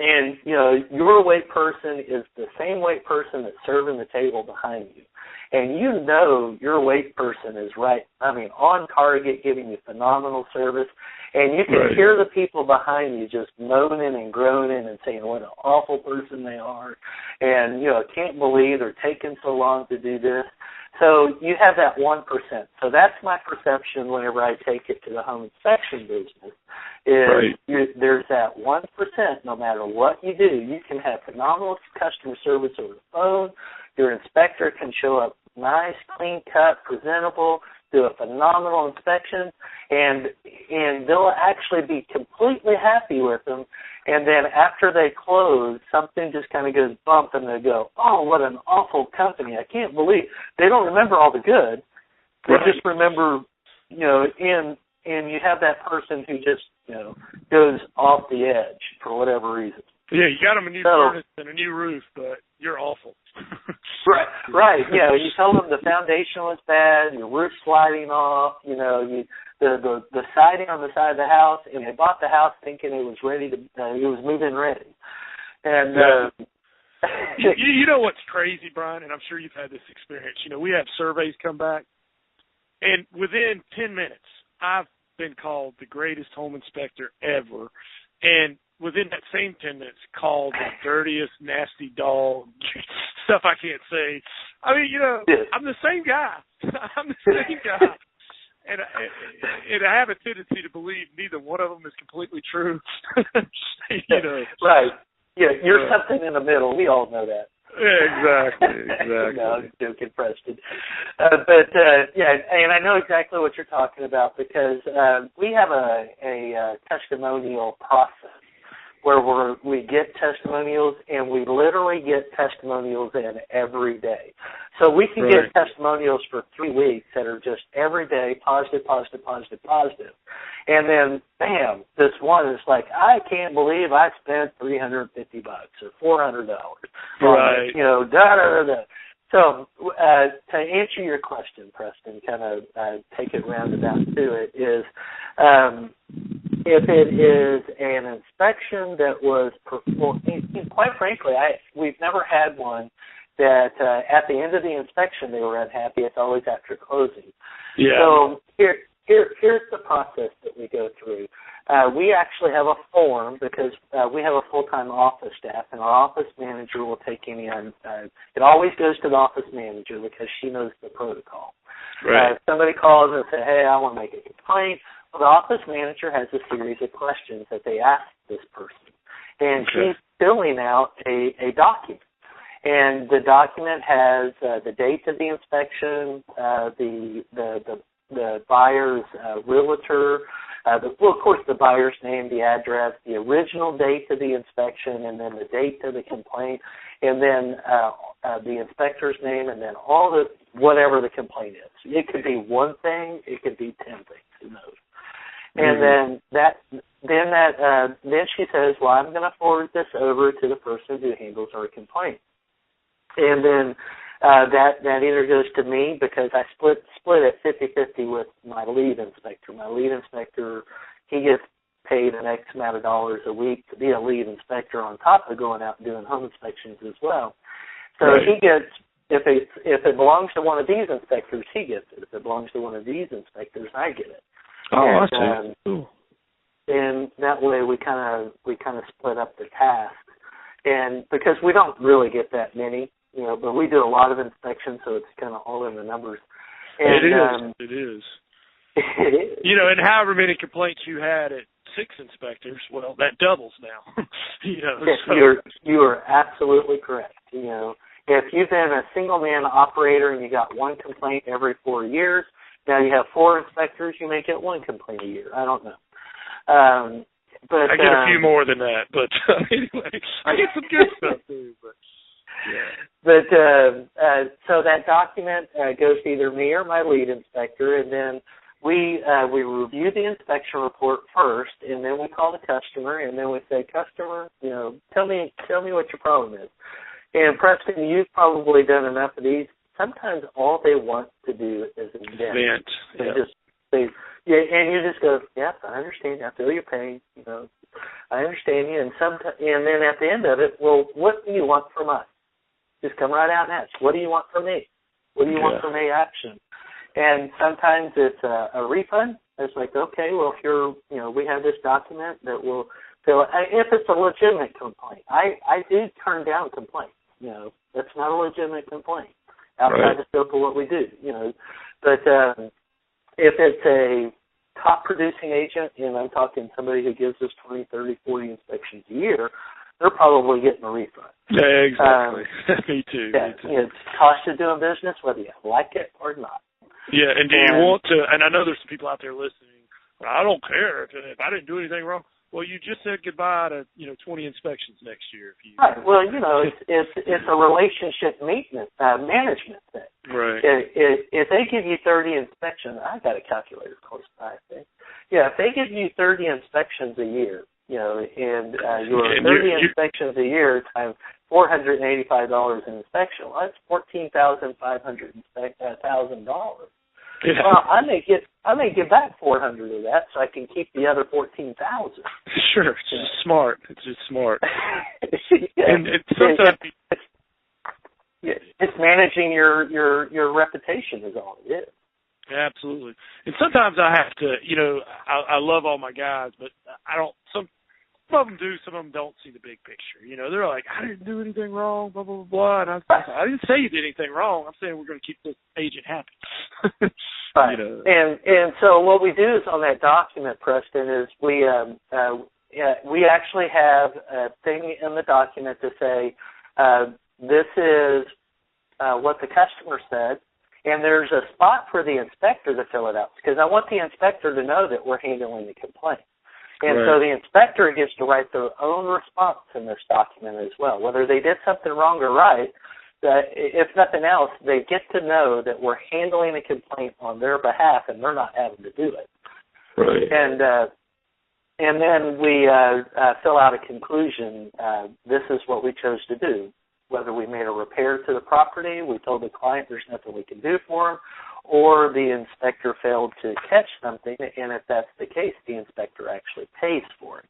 And your wait person is the same wait person that's serving the table behind you. And your wait person is on target, giving you phenomenal service. And you can hear the people behind you just moaning and groaning and saying what an awful person they are. And, can't believe they're taking so long to do this. So you have that 1%. So that's my perception whenever I take it to the home inspection business. There's that 1%, no matter what you do. You can have phenomenal customer service over the phone. Your inspector can show up nice, clean cut, presentable, do a phenomenal inspection, and they'll actually be completely happy with them. And then after they close, something just kind of goes bump, and they go, "Oh, what an awful company! I can't believe." They don't remember all the good. They just remember, and you have that person who just, goes off the edge for whatever reason. Yeah, you got them a new furnace and a new roof, but you're awful. Right. Yeah, you tell them the foundation was bad, your roof's sliding off, the siding on the side of the house, and they bought the house thinking it was ready to, it was move-in ready. And you know what's crazy, Brian, and I'm sure you've had this experience. We have surveys come back, and within 10 minutes, I've been called the greatest home inspector ever, and within that same 10 minutes, called the dirtiest, nasty dog, stuff I can't say. I mean, I'm the same guy. I'm the same guy. And I have a tendency to believe neither one of them is completely true. Right. Yeah, you're something in the middle. We all know that. Yeah, exactly. No, I'm joking, Preston. And I know exactly what you're talking about because we have a testimonial process where we get testimonials, and we literally get testimonials in every day. So we can get testimonials for 3 weeks that are just every day, positive. And then, bam, this one is like, I can't believe I spent $350 or $400. Right. Da-da-da-da. So to answer your question, Preston, kind of take it roundabout to it, is if it is an inspection that was performed, quite frankly, we've never had one that at the end of the inspection they were unhappy. It's always after closing. Yeah. So here's the process that we go through. We actually have a form because we have a full-time office staff, and our office manager will take any it always goes to the office manager because she knows the protocol. Right. Somebody calls and says, hey, I want to make a complaint. Well, the office manager has a series of questions that they ask this person, and she's filling out a document. And the document has the date of the inspection, the buyer's realtor, of course, the buyer's name, the address, the original date of the inspection, and then the date of the complaint, and then the inspector's name, and then all the whatever the complaint is. It could be one thing, it could be 10 things. Who knows? And then she says, well, I'm going to forward this over to the person who handles our complaint. And then that either goes to me because I split it 50-50 with my lead inspector. My lead inspector, he gets paid an X amount of dollars a week to be a lead inspector on top of going out and doing home inspections as well. So he gets if it belongs to one of these inspectors, he gets it. If it belongs to one of these inspectors, I get it. Oh, and, I see. Cool. And that way we kind of split up the tasks. And because we don't really get that many, but we do a lot of inspections, so it's kind of all in the numbers. And, it is. It is. And however many complaints you had at 6 inspectors, well, that doubles now. Yes, so. you are absolutely correct. If you've been a single man operator and you got one complaint every 4 years, now you have 4 inspectors, you may get 1 complaint a year. I don't know. But I get a few more than that, but anyway, I get some good stuff too. But yeah. But so that document goes to either me or my lead inspector, and then we review the inspection report first, and then we call the customer, and then we say, customer, tell me what your problem is. And Preston, you've probably done enough of these. Sometimes all they want to do is vent. And you just go, yes, I understand. I feel your pain. I understand you. And then at the end of it, well, what do you want from us? Just come right out and ask. What do you want from me? What do you want from me? Action. And sometimes it's a refund. It's like, okay, well, if you're, we have this document that will fill it. If it's a legitimate complaint, I do turn down complaints. That's not a legitimate complaint outside the scope of what we do. But if it's a top producing agent, and I'm talking somebody who gives us 20, 30, 40 inspections a year, they're probably getting a refund. Yeah, exactly. Me too. Yeah, me too. It's cost of doing business, whether you like it or not. Yeah, and do you want to, and I know there's some people out there listening, I don't care if I didn't do anything wrong. Well, you just said goodbye to 20 inspections next year. Right. Well, it's a relationship maintenance management thing. Right. If they give you 30 inspections, I've got a calculator close by, I think. Yeah, if they give you 30 inspections a year, and your 30 inspections a year times $485 in inspection, well, that's $14,500. Yeah. Well, I may get back 400 of that, so I can keep the other 14,000. Sure, it's just smart. It's just smart. Yeah. And sometimes it's managing your reputation is all it is. Absolutely. And sometimes I have to, I love all my guys, but I don't. Some of them do, some of them don't see the big picture. They're like, I didn't do anything wrong, blah, blah, blah, and I didn't say you did anything wrong. I'm saying we're going to keep this agent happy. Right. And so what we do is on that document, Preston, is we actually have a thing in the document to say this is what the customer said, and there's a spot for the inspector to fill it out, because I want the inspector to know that we're handling the complaint. And so the inspector gets to write their own response in this document as well. Whether they did something wrong or right, if nothing else, they get to know that we're handling a complaint on their behalf and they're not having to do it. Right. And then we fill out a conclusion. This is what we chose to do. Whether we made a repair to the property, we told the client there's nothing we can do for them, or the inspector failed to catch something, and if that's the case, the inspector actually pays for it.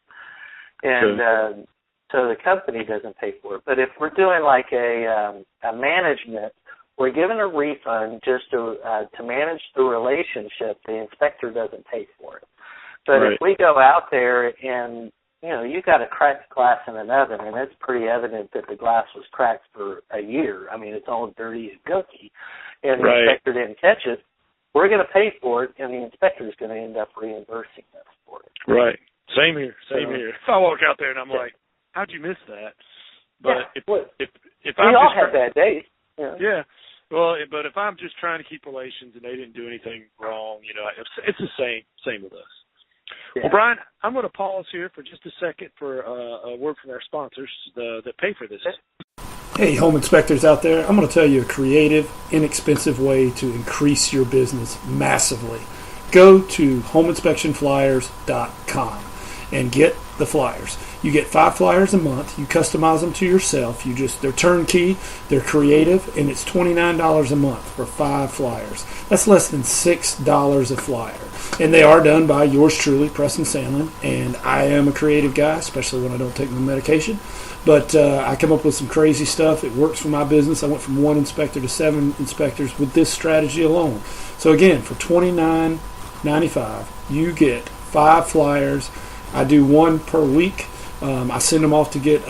And so the company doesn't pay for it. But if we're doing like a management, we're given a refund just to manage the relationship. The inspector doesn't pay for it. But if we go out there and, you've got a cracked glass in an oven, and it's pretty evident that the glass was cracked for a year. I mean, it's all dirty and gooky, and the inspector didn't catch it, we're going to pay for it, and the inspector is going to end up reimbursing us for it. Right. Same here. If I walk out there and I'm like, how'd you miss that? But if we all have bad days. Yeah. Well, but if I'm just trying to keep relations and they didn't do anything wrong, it's the same with us. Yeah. Well, Brian, I'm going to pause here for just a second for a word from our sponsors that pay for this. Hey, home inspectors out there, I'm going to tell you a creative, inexpensive way to increase your business massively. Go to homeinspectionflyers.com and get the flyers. You get 5 flyers a month. You customize them to yourself. They're turnkey, they're creative, and it's $29 a month for 5 flyers. That's less than $6 a flyer. And they are done by yours truly, Preston Sandlin. And I am a creative guy, especially when I don't take my medication. But I come up with some crazy stuff. It works for my business. I went from 1 inspector to 7 inspectors with this strategy alone. So again, for $29.95, you get 5 flyers. I do 1 per week. I send them off to get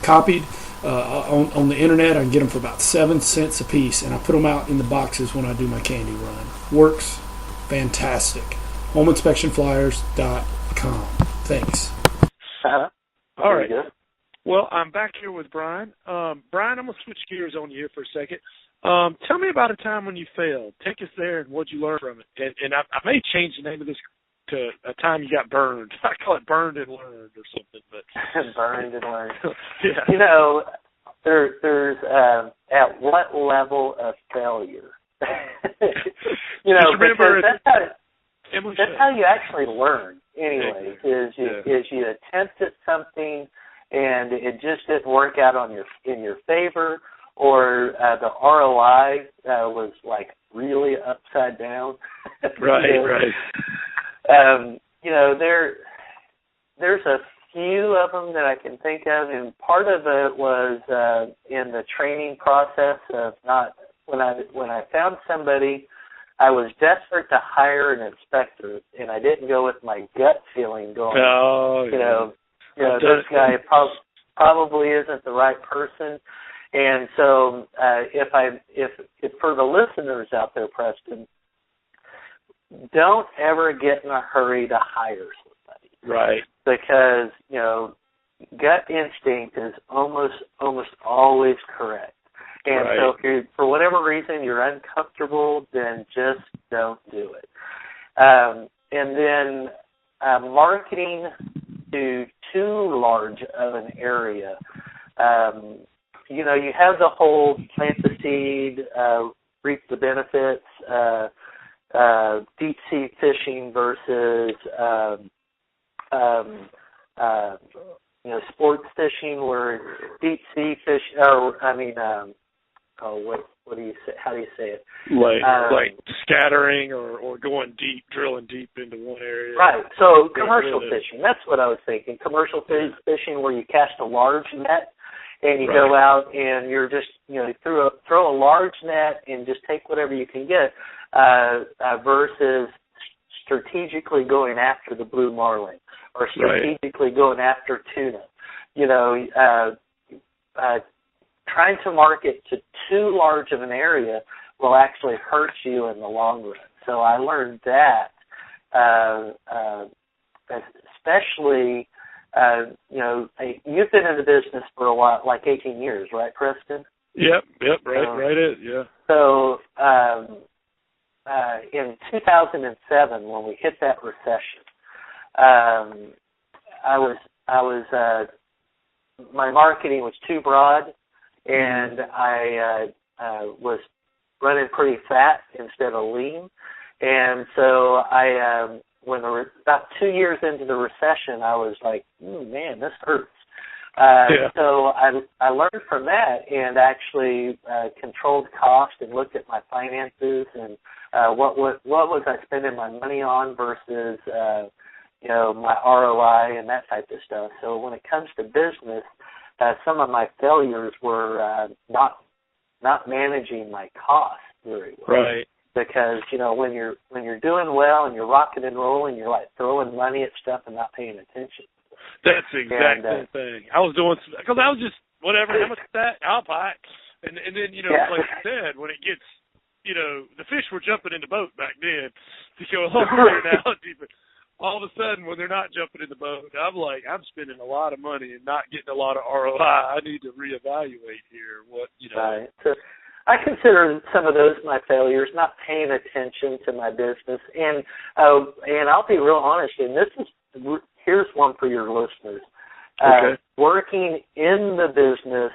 copied on the internet. I can get them for about 7 cents a piece, and I put them out in the boxes when I do my candy run. Works fantastic. HomeInspectionFlyers.com. Thanks. All right. Well, I'm back here with Brian. Brian, I'm going to switch gears on you here for a second. Tell me about a time when you failed. Take us there and what you learned from it. And I may change the name of this to a time you got burned. I call it burned and learned or something. But burned and learned. Yeah. You know, there's at what level of failure? You know, remember, that's how you actually learn. Anyway, is you attempt at something and it just didn't work out in your favor, or the ROI was like really upside down. Right. You know, there's a few of them that I can think of, and part of it was in the training process of when I found somebody. I was desperate to hire an inspector, and I didn't go with my gut feeling going, you know, this guy probably isn't the right person. And so if for the listeners out there, Preston, don't ever get in a hurry to hire somebody. Right. Because, you know, gut instinct is almost always correct. And so if for whatever reason you're uncomfortable, then just don't do it. And then marketing to too large of an area. You know, you have the whole plant the seed, reap the benefits, deep sea fishing versus you know, sports fishing, where deep sea fish, what do you say? How do you say it? Like scattering or going deep, drilling deep into one area. Right. So commercial fishing. That's what I was thinking. Commercial fishing, where you cast a large net and you go out and you're just, you know, throw a large net and just take whatever you can get, versus strategically going after the blue marlin or strategically going after tuna. You know, trying to market to too large of an area will actually hurt you in the long run. So I learned that, especially, you know, you've been in the business for a while, like 18 years, right, Preston? Yep, right. Yeah. So in 2007, when we hit that recession, my marketing was too broad, and I was running pretty fat instead of lean. And so about 2 years into the recession, I was like, man, this hurts. So I learned from that and actually controlled cost and looked at my finances and what was I spending my money on versus you know, my ROI and that type of stuff. So when it comes to business, some of my failures were not managing my costs very well. Right. Because, you know, when you're doing well and you're rocking and rolling, you're like throwing money at stuff and not paying attention. That's the exact same thing. I was doing, because I was just, whatever, how much is that? I'll buy it. And then, you know, like you said, when it gets, you know, the fish were jumping in the boat back then to show a whole reality, but all of a sudden when they're not jumping in the boat, I'm like, I'm spending a lot of money and not getting a lot of ROI. I need to reevaluate here what, you know. Right. So I consider some of those my failures, not paying attention to my business. And I'll be real honest, and here's one for your listeners. Working in the business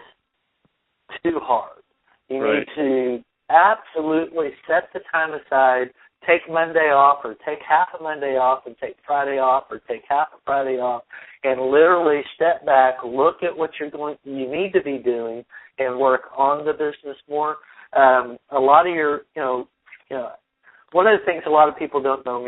too hard. You need to absolutely set the time aside, take Monday off or take half a Monday off and take Friday off or take half a Friday off and literally step back, look at what you need to be doing, and work on the business more. A lot of your, one of the things a lot of people don't know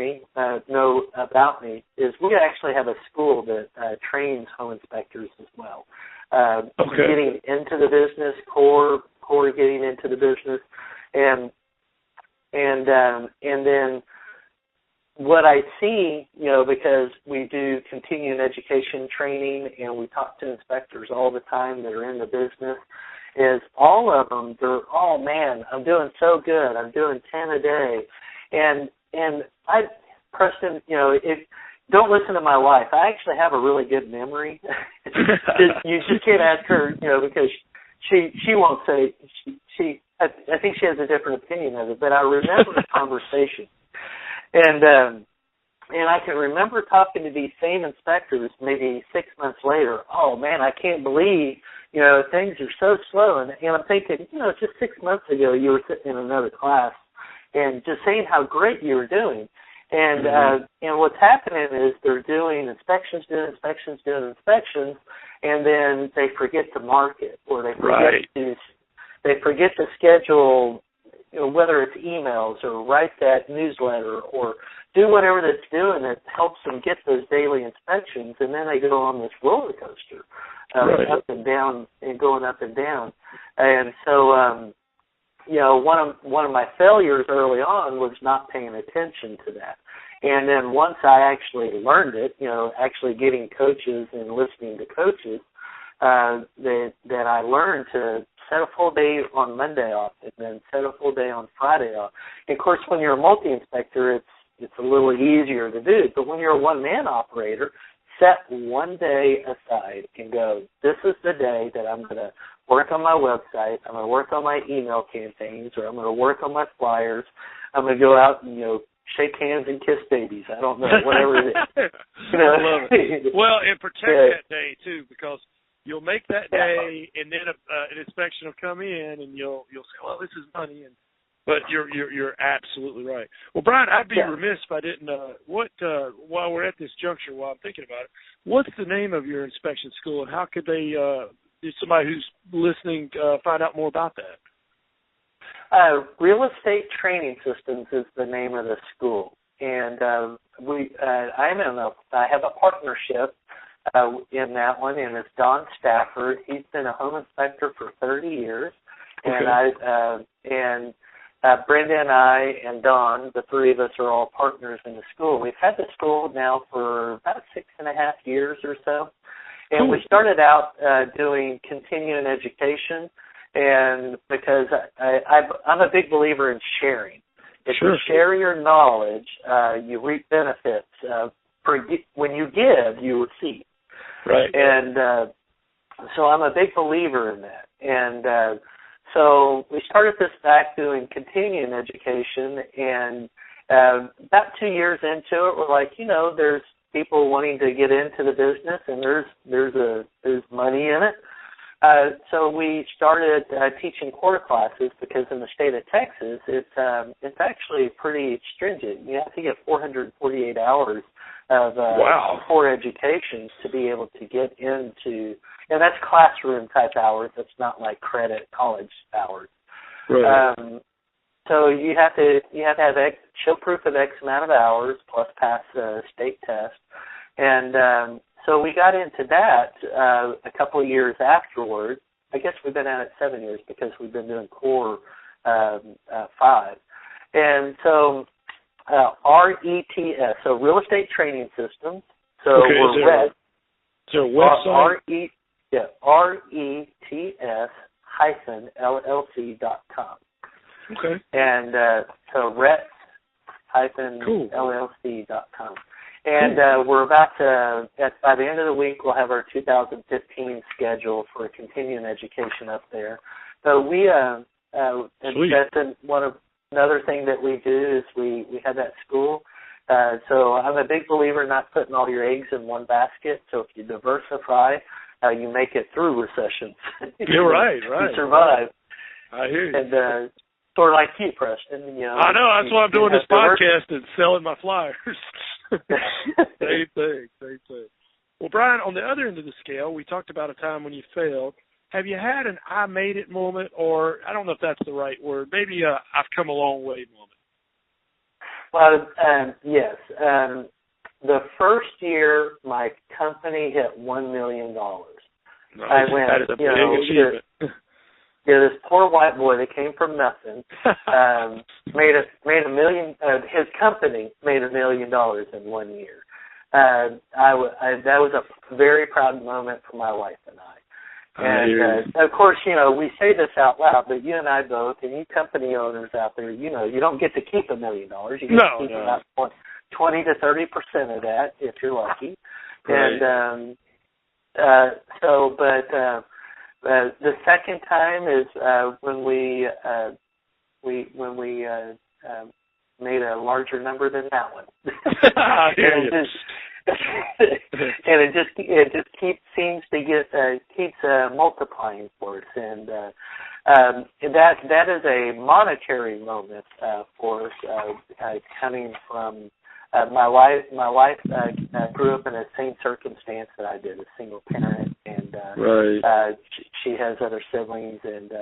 about me is we actually have a school that trains home inspectors as well. Getting into the business, core getting into the business, and then what I see, because we do continuing education training and we talk to inspectors all the time that are in the business, is all of them, they're, oh man, I'm doing so good. I'm doing 10 a day. And Preston, don't listen to my wife. I actually have a really good memory. You just can't ask her, because she won't say, I think she has a different opinion of it, but I remember the conversation. And I can remember talking to these same inspectors maybe 6 months later. Oh man, I can't believe, things are so slow. And I'm thinking, just 6 months ago you were sitting in another class and just saying how great you were doing. And and what's happening is they're doing inspections, and then they forget to market, or they forget to schedule, whether it's emails or write that newsletter or do whatever that's doing that helps them get those daily inspections, and then they go on this roller coaster, up and down and going up and down. And so, one of my failures early on was not paying attention to that. And then once I actually learned it, actually getting coaches and listening to coaches, that I learned to set a full day on Monday off and then set a full day on Friday off. And of course, when you're a multi-inspector, it's a little easier to do. But when you're a one-man operator, set one day aside and go, this is the day that I'm going to work on my website, I'm going to work on my email campaigns, or I'm going to work on my flyers, I'm going to go out and, shake hands and kiss babies. I don't know, whatever it is. I love it. Well, and protect that day, too, because you'll make that day, and then an inspection will come in, and you'll say, well, this is money. But you're absolutely right. Well, Brian, I'd be remiss if I didn't, while we're at this juncture, while I'm thinking about it, what's the name of your inspection school, and how could they, somebody who's listening, find out more about that? Real Estate Training Systems is the name of the school, and I have a partnership in that one, and it's Don Stafford. He's been a home inspector for 30 years, and Brenda and I and Don, the three of us, are all partners in the school. We've had the school now for about 6.5 years or so, and we started out doing continuing education. And because I'm a big believer in sharing. If you share your knowledge, you reap benefits. When you give, you receive. Right. And so I'm a big believer in that. And so we started this back doing continuing education, and about 2 years into it, we're like, there's people wanting to get into the business, and there's money in it. So we started teaching core classes, because in the state of Texas, it's actually pretty stringent. You have to get 448 hours of core education to be able to get into, and that's classroom type hours. That's not like credit college hours. Right. So you have to have show proof of X amount of hours plus pass the state test, and so we got into that a couple of years afterwards. I guess we've been at it 7 years, because we've been doing core 5. And so RETS, so Real Estate Training Systems. So we're RET. Is there a website? RETS-LLC.com. Okay. And so RETS-LLC.com. And we're about to, by the end of the week, we'll have our 2015 schedule for continuing education up there. So we, that's another thing that we do is we have that school. So I'm a big believer in not putting all your eggs in one basket. So if you diversify, you make it through recessions. You're right. You survive. I hear you. And sort of like you, Preston. I know. That's why I'm doing this podcast and selling my flyers. Same thing. Well, Brian, on the other end of the scale, we talked about a time when you failed. Have you had an I made it moment, or I don't know if that's the right word, maybe a I've come a long way moment? Well, yes. The first year my company hit $1 million. No, I went, that is a big achievement. This poor white boy that came from nothing made $1 million. His company made $1 million in 1 year. That was a very proud moment for my wife and I. And of course, we say this out loud, but you and I both, and you company owners out there, you don't get to keep $1 million. You get to keep about 20 to 30% of that if you're lucky. Right. And the second time is when we made a larger number than that one. And it just keeps multiplying for us, and that is a monetary moment for us, coming from my wife. My wife grew up in the same circumstance that I did, a single parent, and she has other siblings, and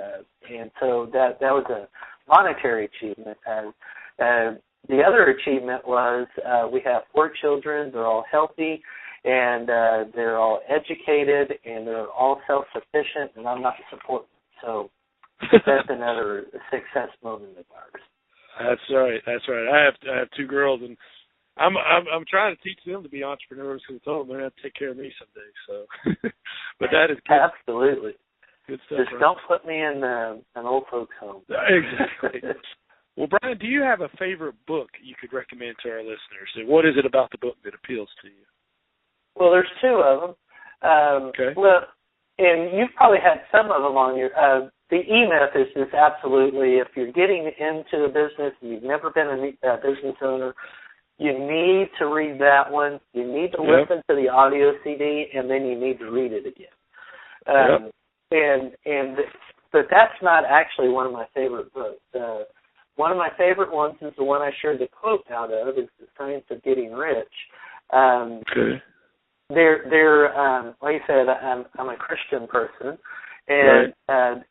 so that was a monetary achievement. The other achievement was we have 4 children. They're all healthy, and they're all educated, and they're all self-sufficient, and I'm not supporting. So that's another success moment of ours. That's right. I have 2 girls, and I'm trying to teach them to be entrepreneurs because I told them they're going to have to take care of me someday. So, but that is good. Absolutely. Good stuff. Just don't put me in an old folks' home. Exactly. Well, Brian, do you have a favorite book you could recommend to our listeners? And what is it about the book that appeals to you? Well, there's 2 of them. Okay. Well, and you've probably had some of them on your. The E-Myth is just absolutely, if you're getting into a business and you've never been a business owner, you need to read that one. You need to listen to the audio CD, and then you need to read it again. But that's not actually one of my favorite books. One of my favorite ones is the one I shared the quote out of, is The Science of Getting Rich. Okay. They're like I said, I'm a Christian person, and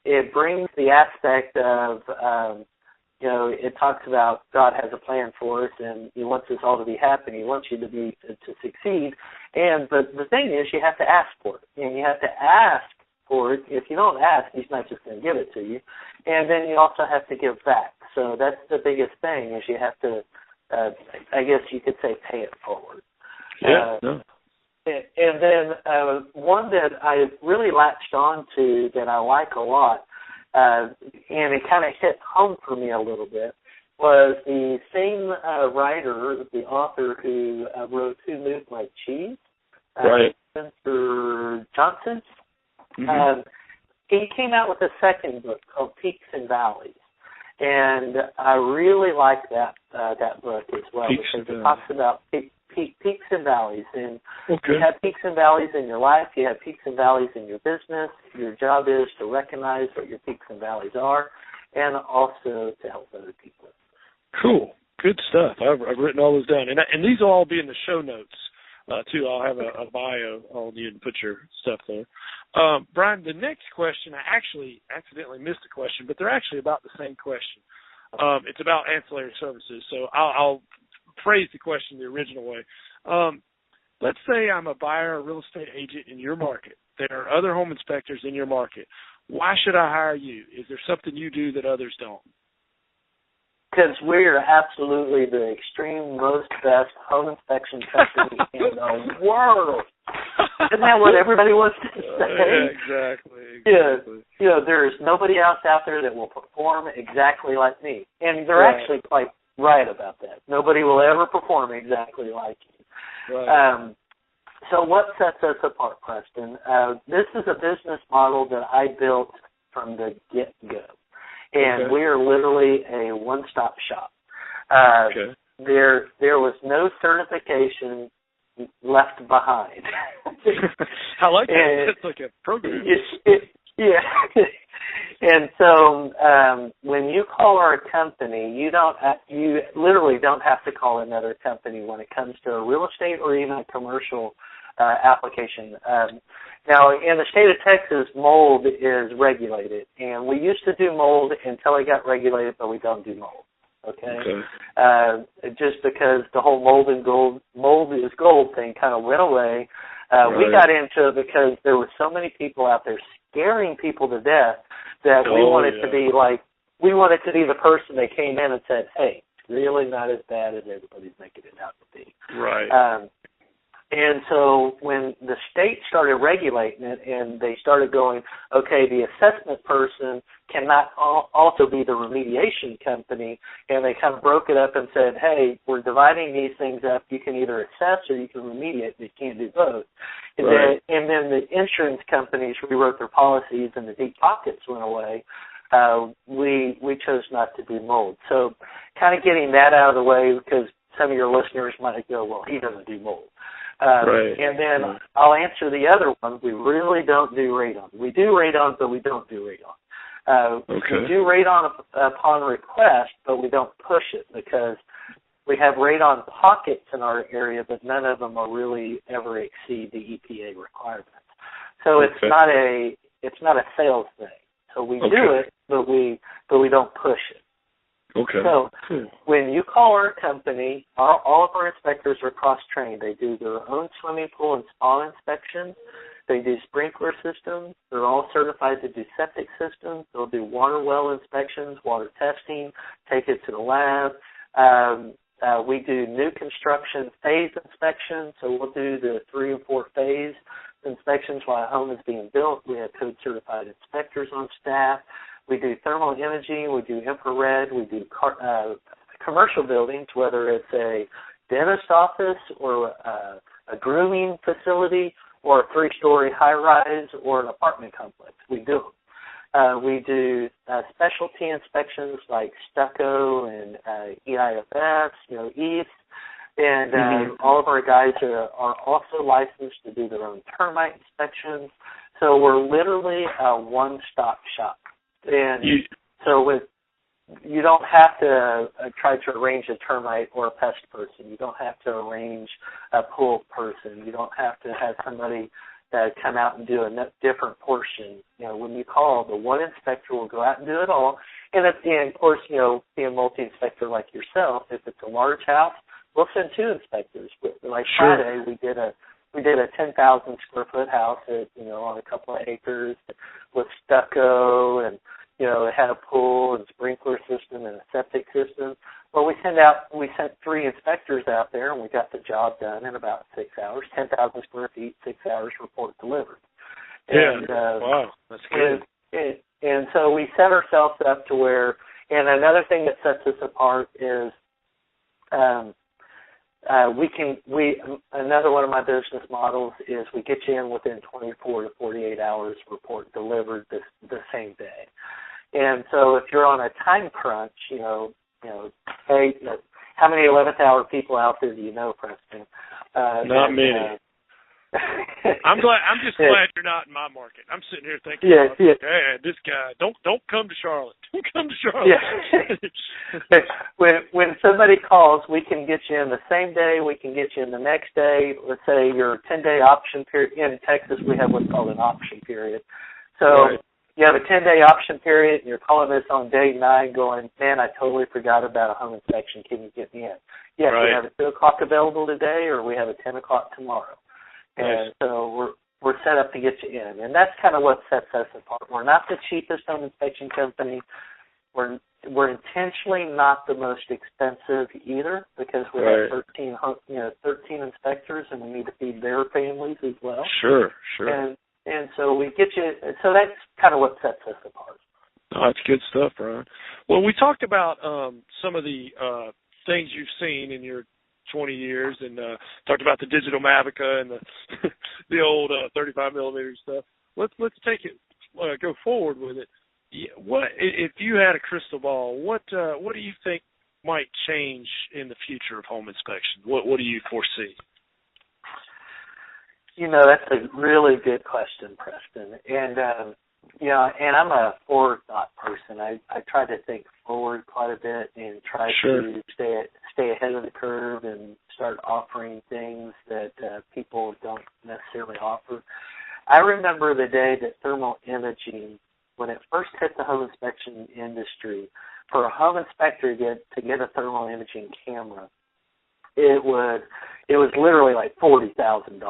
it brings the aspect of, it talks about God has a plan for us, and He wants us all to be happy. He wants you to succeed. But the thing is, you have to ask for it, and you have to ask for it. If you don't ask, He's not just going to give it to you. And then you also have to give back. So that's the biggest thing, is you have to, I guess you could say, pay it forward. And then one that I really latched on to that I like a lot, and it kind of hit home for me a little bit, was the same writer, the author who wrote Who Moved My Cheese, Spencer Johnson. Mm-hmm. He came out with a second book called Peaks and Valleys, and I really like that book as well, because it talks about peaks and valleys, and you have peaks and valleys in your life, you have peaks and valleys in your business. Your job is to recognize what your peaks and valleys are, and also to help other people. Cool, good stuff. I've written all those down, and these will all be in the show notes too. I'll have a bio on you and put your stuff there. Brian, the next question, I actually accidentally missed a question, but they're actually about the same question. It's about ancillary services, so I'll phrase the question the original way. Let's say I'm a buyer or real estate agent in your market. There are other home inspectors in your market. Why should I hire you? Is there something you do that others don't? Because we're absolutely the extreme most best home inspection company in the world. Isn't that what everybody wants to say? Exactly. Yeah. There's nobody else out there that will perform exactly like me. And they're actually quite right about that. Nobody will ever perform exactly like you. Right. So what sets us apart, Preston? This is a business model that I built from the get-go. And we are literally a one-stop shop. There was no certification left behind. I like that. It's like a program. And so when you call our company, you literally don't have to call another company when it comes to a real estate or even a commercial application. Now, in the state of Texas, mold is regulated, and we used to do mold until it got regulated, but we don't do mold. Okay. Just because the whole mold is gold thing kind of went away. We got into it because there were so many people out there scaring people to death that we wanted to be the person that came in and said, hey, it's really not as bad as everybody's making it out to be. Right. And so when the state started regulating it and they started going, okay, the assessment person cannot also be the remediation company, and they kind of broke it up and said, hey, we're dividing these things up. You can either assess or you can remediate, but you can't do both. And, then the insurance companies rewrote their policies and the deep pockets went away. We chose not to do mold. So kind of getting that out of the way, because some of your listeners might go, well, he doesn't do mold. And then I'll answer the other one. We really don't do radon. We do radon, but we don't do radon. We do radon upon request, but we don't push it because we have radon pockets in our area, but none of them will really ever exceed the EPA requirements. So it's not a sales thing. So we do it, but we don't push it. So when you call our company, all of our inspectors are cross-trained. They do their own swimming pool and spa inspections. They do sprinkler systems. They're all certified to do septic systems. They'll do water well inspections, water testing, take it to the lab. We do new construction phase inspections, so we'll do the 3 and 4 phase inspections while a home is being built. We have code-certified inspectors on staff. We do thermal imaging, we do infrared, we do commercial buildings, whether it's a dentist office or a grooming facility or a 3-story high-rise or an apartment complex. We do. We do specialty inspections like stucco and EIFS, EIFS, and all of our guys are also licensed to do their own termite inspections. So we're literally a one-stop shop. And you don't have to try to arrange a termite or a pest person. You don't have to arrange a pool person. You don't have to have somebody come out and do a different portion. When you call, the one inspector will go out and do it all. And of course, being a multi-inspector like yourself, if it's a large house, we'll send 2 inspectors. Like Friday, we did a 10,000 square foot house on a couple of acres with stucco and it had a pool and sprinkler system and a septic system. Well, we sent 3 inspectors out there and we got the job done in about 6 hours. 10,000 square feet, 6 hours, report delivered. And, wow, that's good. And so we set ourselves up to where, and another thing that sets us apart is another one of my business models is we get you in within 24 to 48 hours, report delivered the same day. And so if you're on a time crunch, hey, how many 11th hour people out there do you know, Preston? Not many. I'm just glad you're not in my market. I'm sitting here thinking, hey, this guy, don't come to Charlotte. Don't come to Charlotte. Yeah. When somebody calls, we can get you in the same day. We can get you in the next day. Let's say your 10-day option period. In Texas, we have what's called an option period. So you have a 10-day option period, and you're calling us on day 9 going, man, I totally forgot about a home inspection. Can you get me in? Yes, we have a 2 o'clock available today, or we have a 10 o'clock tomorrow. And so we're set up to get you in. And that's kind of what sets us apart. We're not the cheapest home inspection company. We're intentionally not the most expensive either because we have 13 inspectors, and we need to feed their families as well. Sure. And so we get you. So that's kind of what sets us apart. Oh, that's good stuff, Brian. Well, we talked about some of the things you've seen in your 20 years, and talked about the digital Mavica and the old 35 millimeter stuff. Let's take it, go forward with it. What if you had a crystal ball? What do you think might change in the future of home inspection? What do you foresee? That's a really good question, Preston. And and I'm a forward thought person. I try to think forward quite a bit and try to stay ahead of the curve and start offering things that people don't necessarily offer. I remember the day that thermal imaging, when it first hit the home inspection industry, for a home inspector to get a thermal imaging camera, it was literally like $40,000.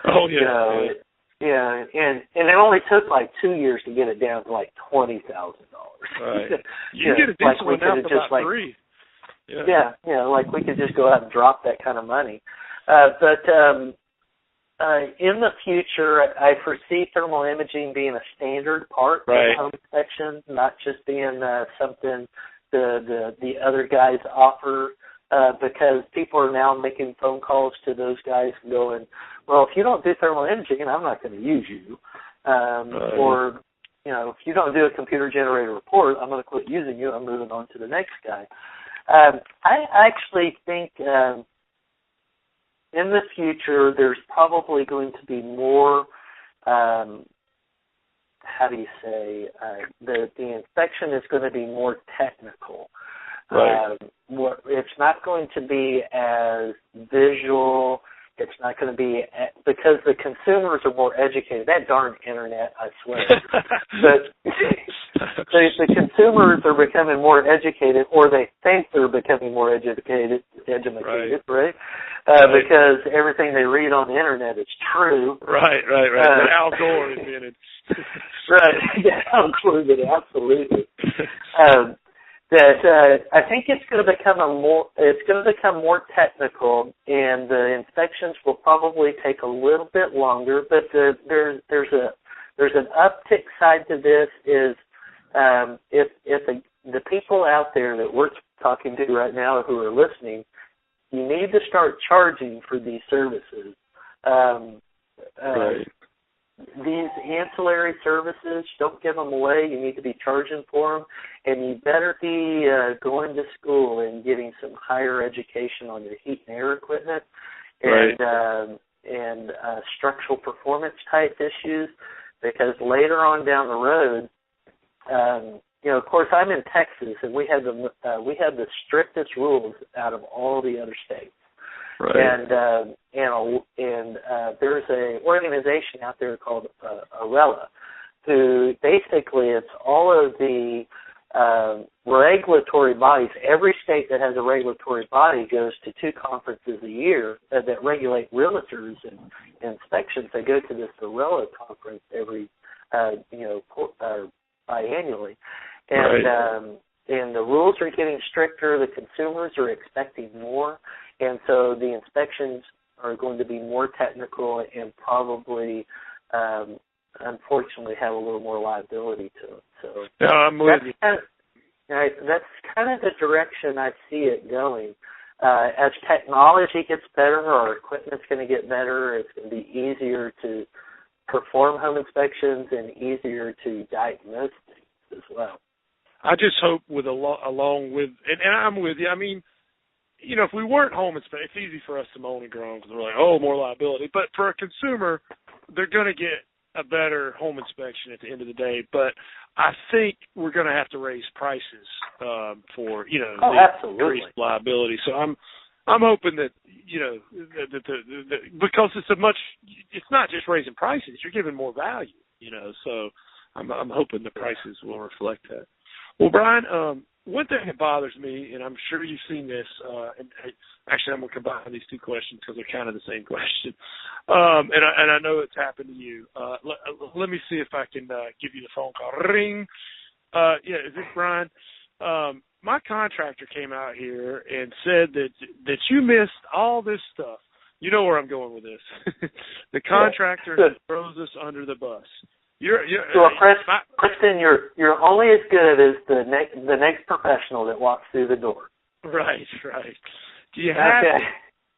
Oh yeah. You know, yeah, and it only took like 2 years to get it down to like $20,000. Right. You can get a decent one now for about $3. Yeah, like we could just go out and drop that kind of money. But in the future, I foresee thermal imaging being a standard part of home inspection, not just being something the other guys offer, because people are now making phone calls to those guys and going, well, if you don't do thermal imaging, I'm not going to use you. Or, you know, if you don't do a computer-generated report, I'm going to quit using you. I'm moving on to the next guy. I actually think in the future there's probably going to be more, the inspection is going to be more technical. Right. It's not going to be as visual. It's not going to be, because the consumers are more educated. That darn internet, I swear. But the consumers are becoming more educated, or they think they're becoming more educated, right? Because everything they read on the internet is true. Right. Al Gore invented. Right. Al Gore did, absolutely. I think it's going to become more technical, and the inspections will probably take a little bit longer. But there's an uptick side to this is if the people out there that we're talking to right now who are listening, you need to start charging for these services. Right. These ancillary services, don't give them away. You need to be charging for them, and you better be going to school and getting some higher education on your heat and air equipment and structural performance type issues, because later on down the road, you know, of course, I'm in Texas, and we have the strictest rules out of all the other states. Right. And there's an organization out there called ARELA, who basically it's all of the regulatory bodies. Every state that has a regulatory body goes to 2 conferences a year that regulate realtors and inspections. They go to this ARELA conference every biannually, and the rules are getting stricter. The consumers are expecting more. And so the inspections are going to be more technical and probably, unfortunately, have a little more liability to them. So I'm with you. That's kind of the direction I see it going. As technology gets better, our equipment's going to get better. It's going to be easier to perform home inspections and easier to diagnose things as well. I just hope along with, and I'm with you. I mean, you know, if we weren't home inspecting, it's easy for us to moan and groan because we're like, oh, more liability. But for a consumer, they're going to get a better home inspection at the end of the day. But I think we're going to have to raise prices for, you know, the increased liability. So I'm hoping that, you know, because it's not just raising prices, you're giving more value, you know. So I'm hoping the prices will reflect that. Well, Brian, one thing that bothers me, and I'm sure you've seen this, and actually I'm going to combine these 2 questions because they're kind of the same question, and I know it's happened to you. Let me see if I can give you the phone call. Ring. Is this Brian? My contractor came out here and said that you missed all this stuff. You know where I'm going with this. The contractor throws us under the bus. Preston, you're only as good as the next professional that walks through the door. Right. Do you have? Okay.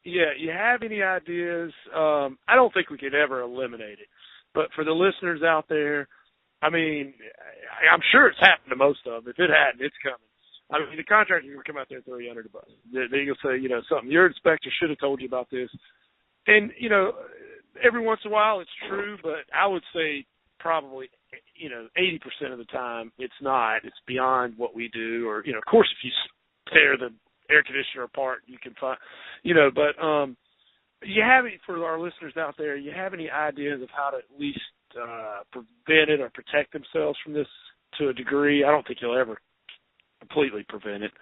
Yeah, you have any ideas? I don't think we could ever eliminate it, but for the listeners out there, I mean, I'm sure it's happened to most of them. If it hadn't, it's coming. I mean, the contractor will come out there and throw you under the bus. They'll say, you know, something. Your inspector should have told you about this, and you know, every once in a while it's true, but I would say probably, you know, 80% of the time it's not. It's beyond what we do. Or, you know, of course, if you tear the air conditioner part you can find, but you have any, for our listeners out there, you have any ideas of how to at least prevent it or protect themselves from this to a degree? I don't think you'll ever completely prevent it.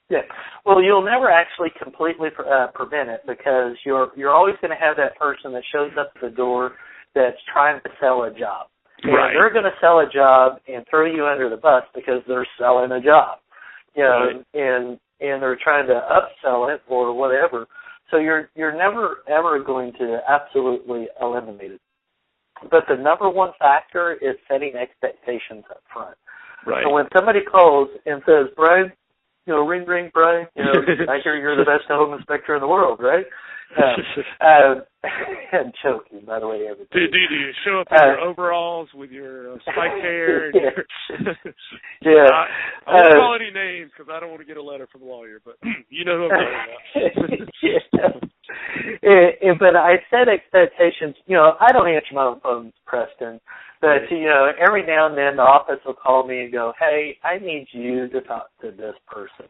Yeah. Well, you'll never actually completely prevent it, because you're always going to have that person that shows up at the door that's trying to sell a job. Right. And they're going to sell a job and throw you under the bus because they're selling a job. Right. And they're trying to upsell it or whatever. So you're never ever going to absolutely eliminate it. But the number one factor is setting expectations up front. Right. So when somebody calls and says, "Brian, ring, ring, Brian, I hear you're the best home inspector in the world, right?" I'm joking, by the way, everybody. Do you show up in your overalls with your spiked hair? And yeah. I won't call any names because I don't want to get a letter from a lawyer, but you know who I'm talking about. But I set expectations. I don't answer my own phone, Preston, but every now and then the office will call me and go, "Hey, I need you to talk to this person,"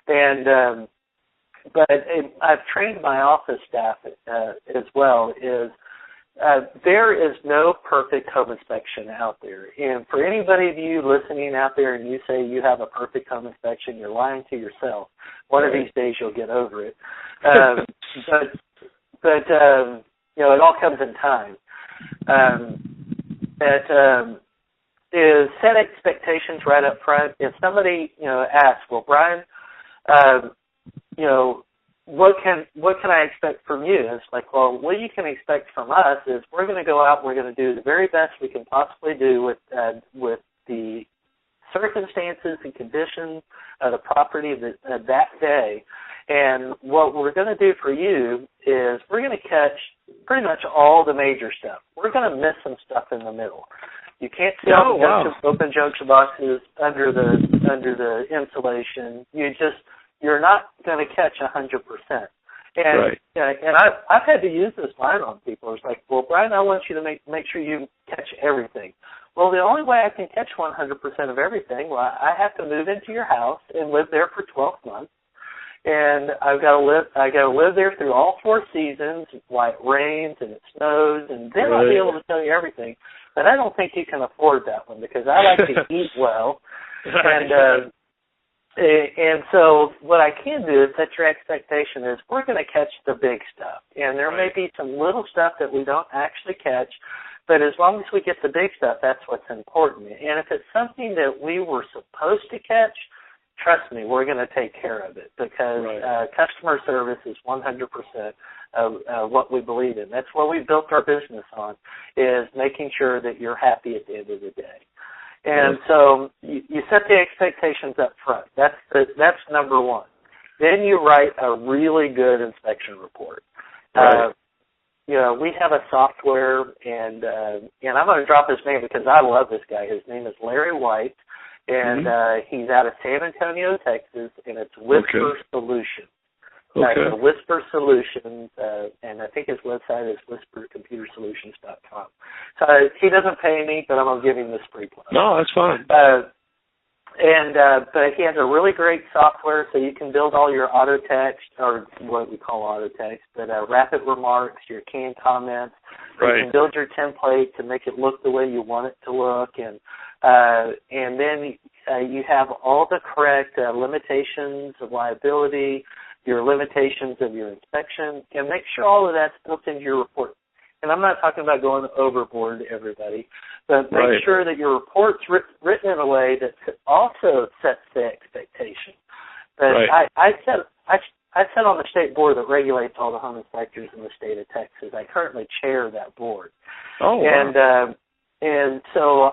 and but I've trained my office staff as well. There is no perfect home inspection out there. And for anybody of you listening out there and you say you have a perfect home inspection, you're lying to yourself. One of these days you'll get over it. But it all comes in time. Is set expectations right up front. If somebody, asks, "Well, Brian, what can I expect from you?" It's like, well, what you can expect from us is we're going to go out and we're going to do the very best we can possibly do with the circumstances and conditions of the property that day. And what we're going to do for you is we're going to catch pretty much all the major stuff. We're going to miss some stuff in the middle. You can't see all the open junction boxes under the insulation. You're not going to catch 100%. And right. And I've had to use this line on people. It's like, "Well, Brian, I want you to make sure you catch everything." Well, the only way I can catch 100% of everything, I have to move into your house and live there for 12 months. And I got to live there through all 4 seasons while it rains and it snows, and then I'll be able to tell you everything. But I don't think you can afford that one, because I like to eat well. And so what I can do is set your expectation is we're going to catch the big stuff. And there may be some little stuff that we don't actually catch, but as long as we get the big stuff, that's what's important. And if it's something that we were supposed to catch, trust me, we're going to take care of it, because customer service is 100% of what we believe in. That's what we built our business on, is making sure that you're happy at the end of the day. And so you set the expectations up front. That's number one. Then you write a really good inspection report. Right. We have a software, and I'm going to drop his name because I love this guy. His name is Larry White, and he's out of San Antonio, Texas, and it's Whisper Solutions. So Whisper Solutions, and I think his website is whispercomputersolutions.com. So he doesn't pay me, but I'm going to give him this free plug. No, that's fine. But he has a really great software, so you can build all your auto text, or what we call auto text, but rapid remarks, your canned comments. Right. You can build your template to make it look the way you want it to look, and then you have all the correct limitations of liability, your limitations of your inspection, and make sure all of that's built into your report. And I'm not talking about going overboard, everybody, but make sure that your report's written in a way that also sets the expectation. But I sit on the state board that regulates all the home inspectors in the state of Texas. I currently chair that board. Oh, wow. And so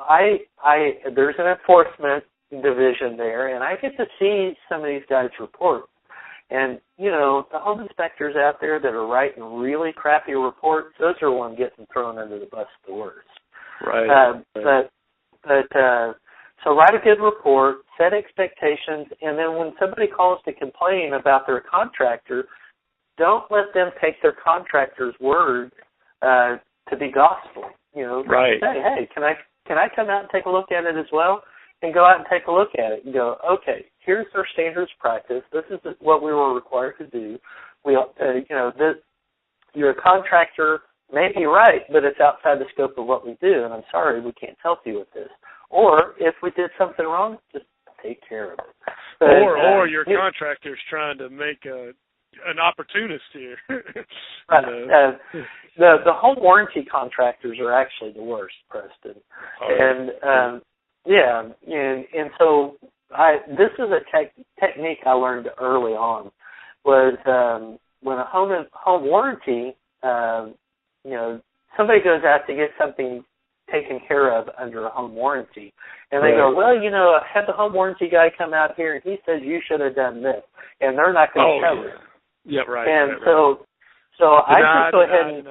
there's an enforcement division there, and I get to see some of these guys' reports. And, the home inspectors out there that are writing really crappy reports, those are the ones getting thrown under the bus the worst. Right. So write a good report, set expectations, and then when somebody calls to complain about their contractor, don't let them take their contractor's word to be gospel. Say, "Hey, can I come out and take a look at it as well?" And go out and take a look at it and go, "Okay, here's our standards practice. This is what we were required to do. We, you're a contractor, may be right, but it's outside the scope of what we do, and I'm sorry, we can't help you with this. Or if we did something wrong, just take care of it. But, or your contractor's trying to make an opportunist here. The home warranty contractors are actually the worst, Preston. And so this is a technique I learned early on. Was when a home warranty, somebody goes out to get something taken care of under a home warranty, and they go, well, I had the home warranty guy come out here, and he said you should have done this, and they're not going to cover it. Yeah, right. And so I just go ahead and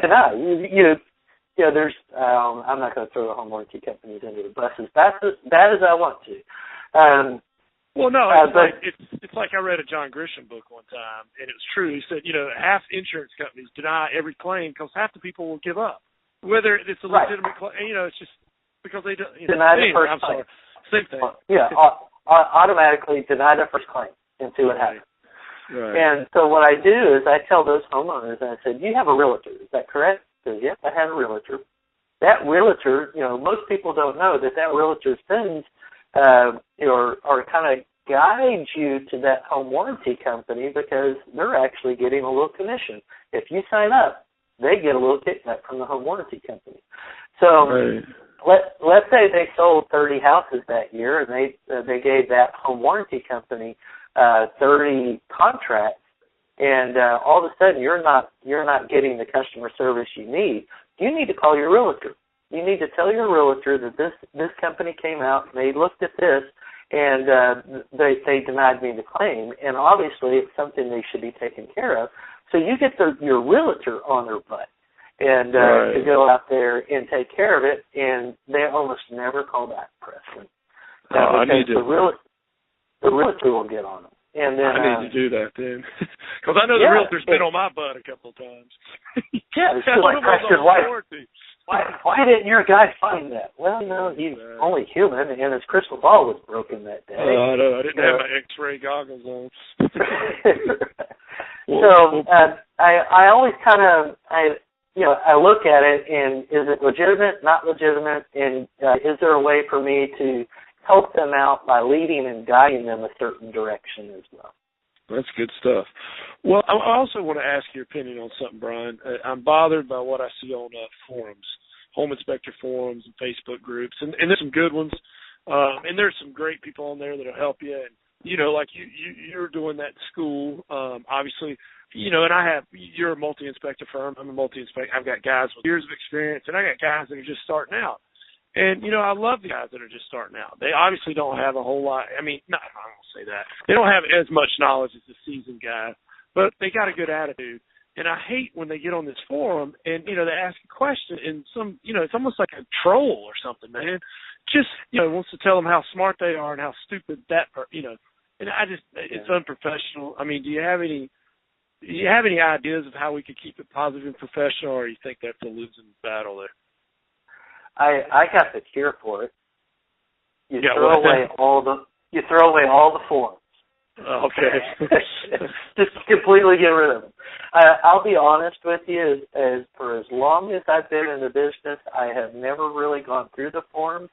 deny. There's I'm not going to throw the home warranty companies into the bus as bad as I want to. Well, no, it's like I read a John Grisham book one time, and it was true. He said, half insurance companies deny every claim because half the people will give up, whether it's a legitimate claim. It's just because they don't deny the first claim. Same thing. Automatically deny the first claim and see what happens. Right. And so what I do is I tell those homeowners, and I said, you have a realtor, is that correct? He says, yep, I have a realtor. That realtor, most people don't know that realtor sends or kind of guides you to that home warranty company because they're actually getting a little commission. If you sign up, they get a little kickback from the home warranty company. So let's say they sold 30 houses that year, and they gave that home warranty company 30 contracts, and all of a sudden you're not getting the customer service you need. You need to call your realtor. You need to tell your realtor that this company came out, they looked at this, and they denied me the claim. And obviously it's something they should be taking care of. So you get your realtor on their butt and to go out there and take care of it, and they almost never call back, Preston. The realtor will get on them. And then, I need to do that then, because I know the realtor's been on my butt a couple of times. It's like, Preston, why didn't your guy find that? Well, he's only human, and his crystal ball was broken that day. I know. I didn't have my X-ray goggles on. I always kind of, I look at it, and is it legitimate, not legitimate, and is there a way for me to help them out by leading and guiding them a certain direction as well? That's good stuff. Well, I also want to ask your opinion on something, Brian. I'm bothered by what I see on forums, home inspector forums and Facebook groups, and there's some good ones, and there's some great people on there that'll help you. And like you're doing that school, obviously, and you're a multi-inspector firm. I'm a multi-inspector. I've got guys with years of experience, and I got guys that are just starting out. And, I love the guys that are just starting out. They obviously don't have a whole lot. I won't say that. They don't have as much knowledge as the seasoned guy, but they got a good attitude. And I hate when they get on this forum and, they ask a question and it's almost like a troll or something, man. Just, wants to tell them how smart they are and how stupid and it's unprofessional. I mean, do you have any ideas of how we could keep it positive and professional, or you think that's a losing battle there? I got the cure for it. You throw away all the forms. Okay. Just completely get rid of them. I'll be honest with you. For as long as I've been in the business, I have never really gone through the forms.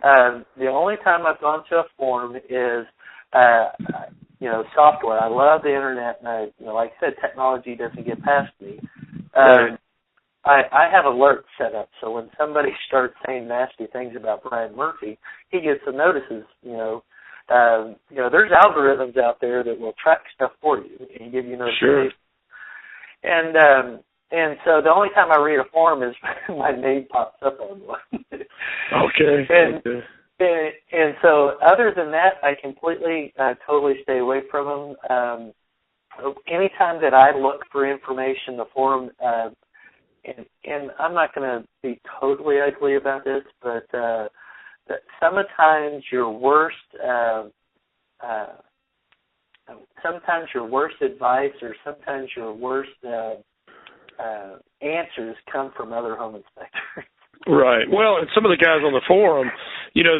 The only time I've gone to a form is, software. I love the internet, and like I said, technology doesn't get past me. I have alerts set up, so when somebody starts saying nasty things about Brian Murphy, he gets the notices. There's algorithms out there that will track stuff for you and give you notifications. Sure. And so the only time I read a forum is my name pops up on one. Okay. And so other than that, I completely, totally stay away from them. Anytime that I look for information, the forum. And I'm not going to be totally ugly about this, but sometimes your worst advice or sometimes your worst answers come from other home inspectors. Right. Well, and some of the guys on the forum, you know,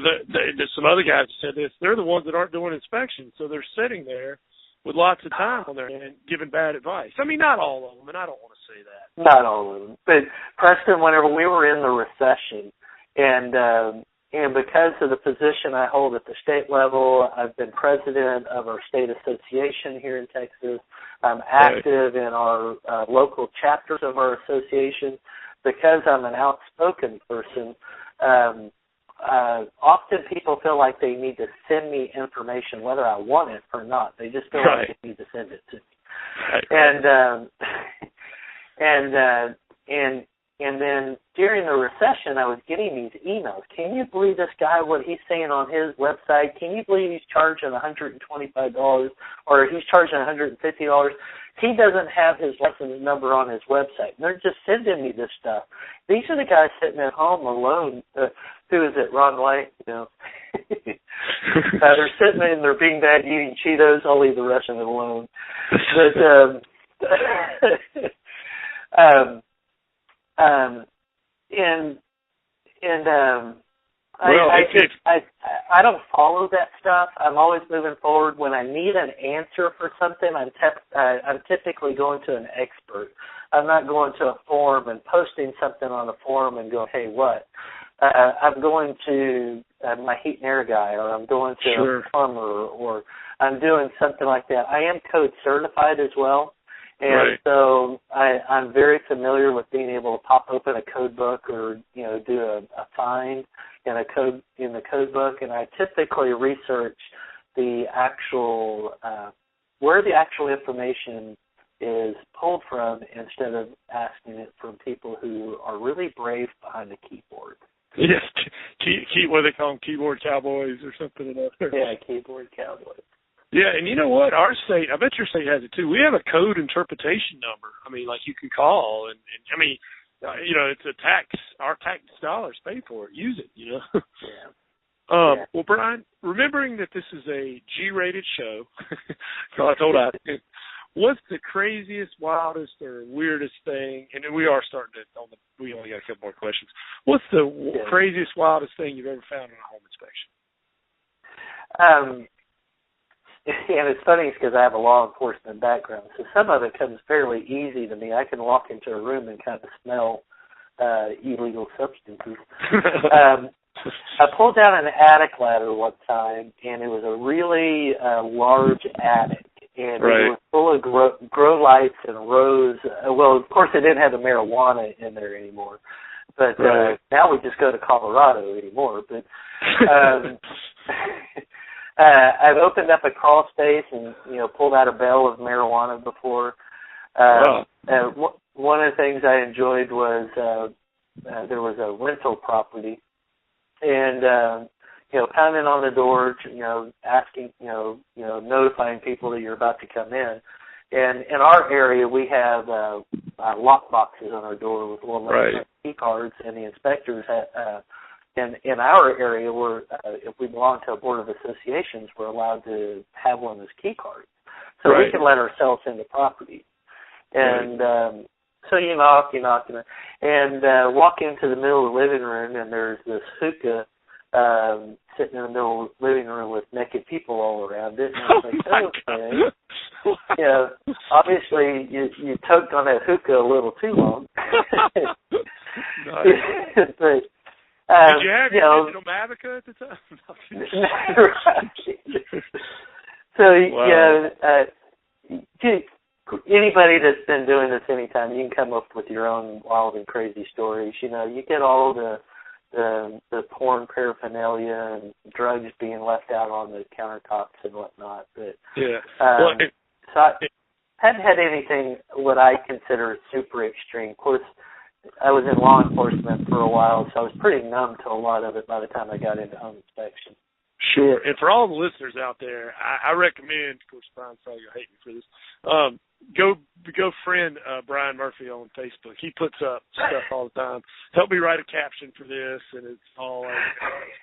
some other guys said this. They're the ones that aren't doing inspections, so they're sitting there with lots of time on their hand giving bad advice. I mean, not all of them, and I don't want to say that. Not all of them. But, Preston, whenever we were in the recession, and because of the position I hold at the state level, I've been president of our state association here in Texas. I'm active in our local chapters of our association. Because I'm an outspoken person, often people feel like they need to send me information, whether I want it or not. They just feel like they need to send it to me. And then during the recession, I was getting these emails. Can you believe this guy, what he's saying on his website? Can you believe he's charging $125 or he's charging $150? He doesn't have his license number on his website. And they're just sending me this stuff. These are the guys sitting at home alone. Who is it, Ron White? You know, they're sitting in their beanbag eating Cheetos. I'll leave the rest of it alone. But I don't follow that stuff. I'm always moving forward. When I need an answer for something, I'm typically going to an expert. I'm not going to a forum and posting something on a forum and going, hey, what? I'm going to my heat and air guy, or I'm going to a plumber, or I'm doing something like that. I am code certified as well. And so I'm very familiar with being able to pop open a code book or, you know, do a find in the code book, and I typically research the actual where the actual information is pulled from instead of asking it from people who are really brave behind the keyboard. Yes, what do they call them, keyboard cowboys or something? Yeah, keyboard cowboys. Yeah, and you know what? Our state, I bet your state has it too. We have a code interpretation number. I mean, like you can call, and I mean, you know, it's a tax. Our tax dollars pay for it. Use it, you know. Yeah. Well, Brian, remembering that this is a G-rated show, so I told you, what's the craziest, wildest, or weirdest thing? And we are starting to. We only got a couple more questions. What's the craziest, wildest thing you've ever found in a home inspection? And it's funny because I have a law enforcement background, so some of it comes fairly easy to me. I can walk into a room and kind of smell illegal substances. I pulled down an attic ladder one time, and it was a really large attic, and it was full of grow lights and rows. Well, of course, it didn't have the marijuana in there anymore, but now we just go to Colorado anymore. But I've opened up a crawl space and, you know, pulled out a bale of marijuana before. One of the things I enjoyed was there was a rental property, and you know, pounding on the door, you know, asking, you know, notifying people that you're about to come in. And in our area, we have lock boxes on our door with little key cards, and the inspectors have. In our area, if we belong to a board of associations, we're allowed to have one of those key cards, so we can let ourselves into property. And so you knock, and walk into the middle of the living room, and there's this hookah sitting in the middle of the living room with naked people all around it. And I was like, okay. You know, obviously you toked on that hookah a little too long. But did you have your digital Mavica at the time? So, anybody that's been doing this anytime, you can come up with your own wild and crazy stories. You know, you get all the porn paraphernalia and drugs being left out on the countertops and whatnot. But so I hadn't had anything what I consider super extreme. Of course, I was in law enforcement for a while, so I was pretty numb to a lot of it by the time I got into home inspection. Sure. And for all the listeners out there, I recommend, of course, Brian, sorry you'll hate me for this, go friend Brian Murphy on Facebook. He puts up stuff all the time. Help me write a caption for this, and it's all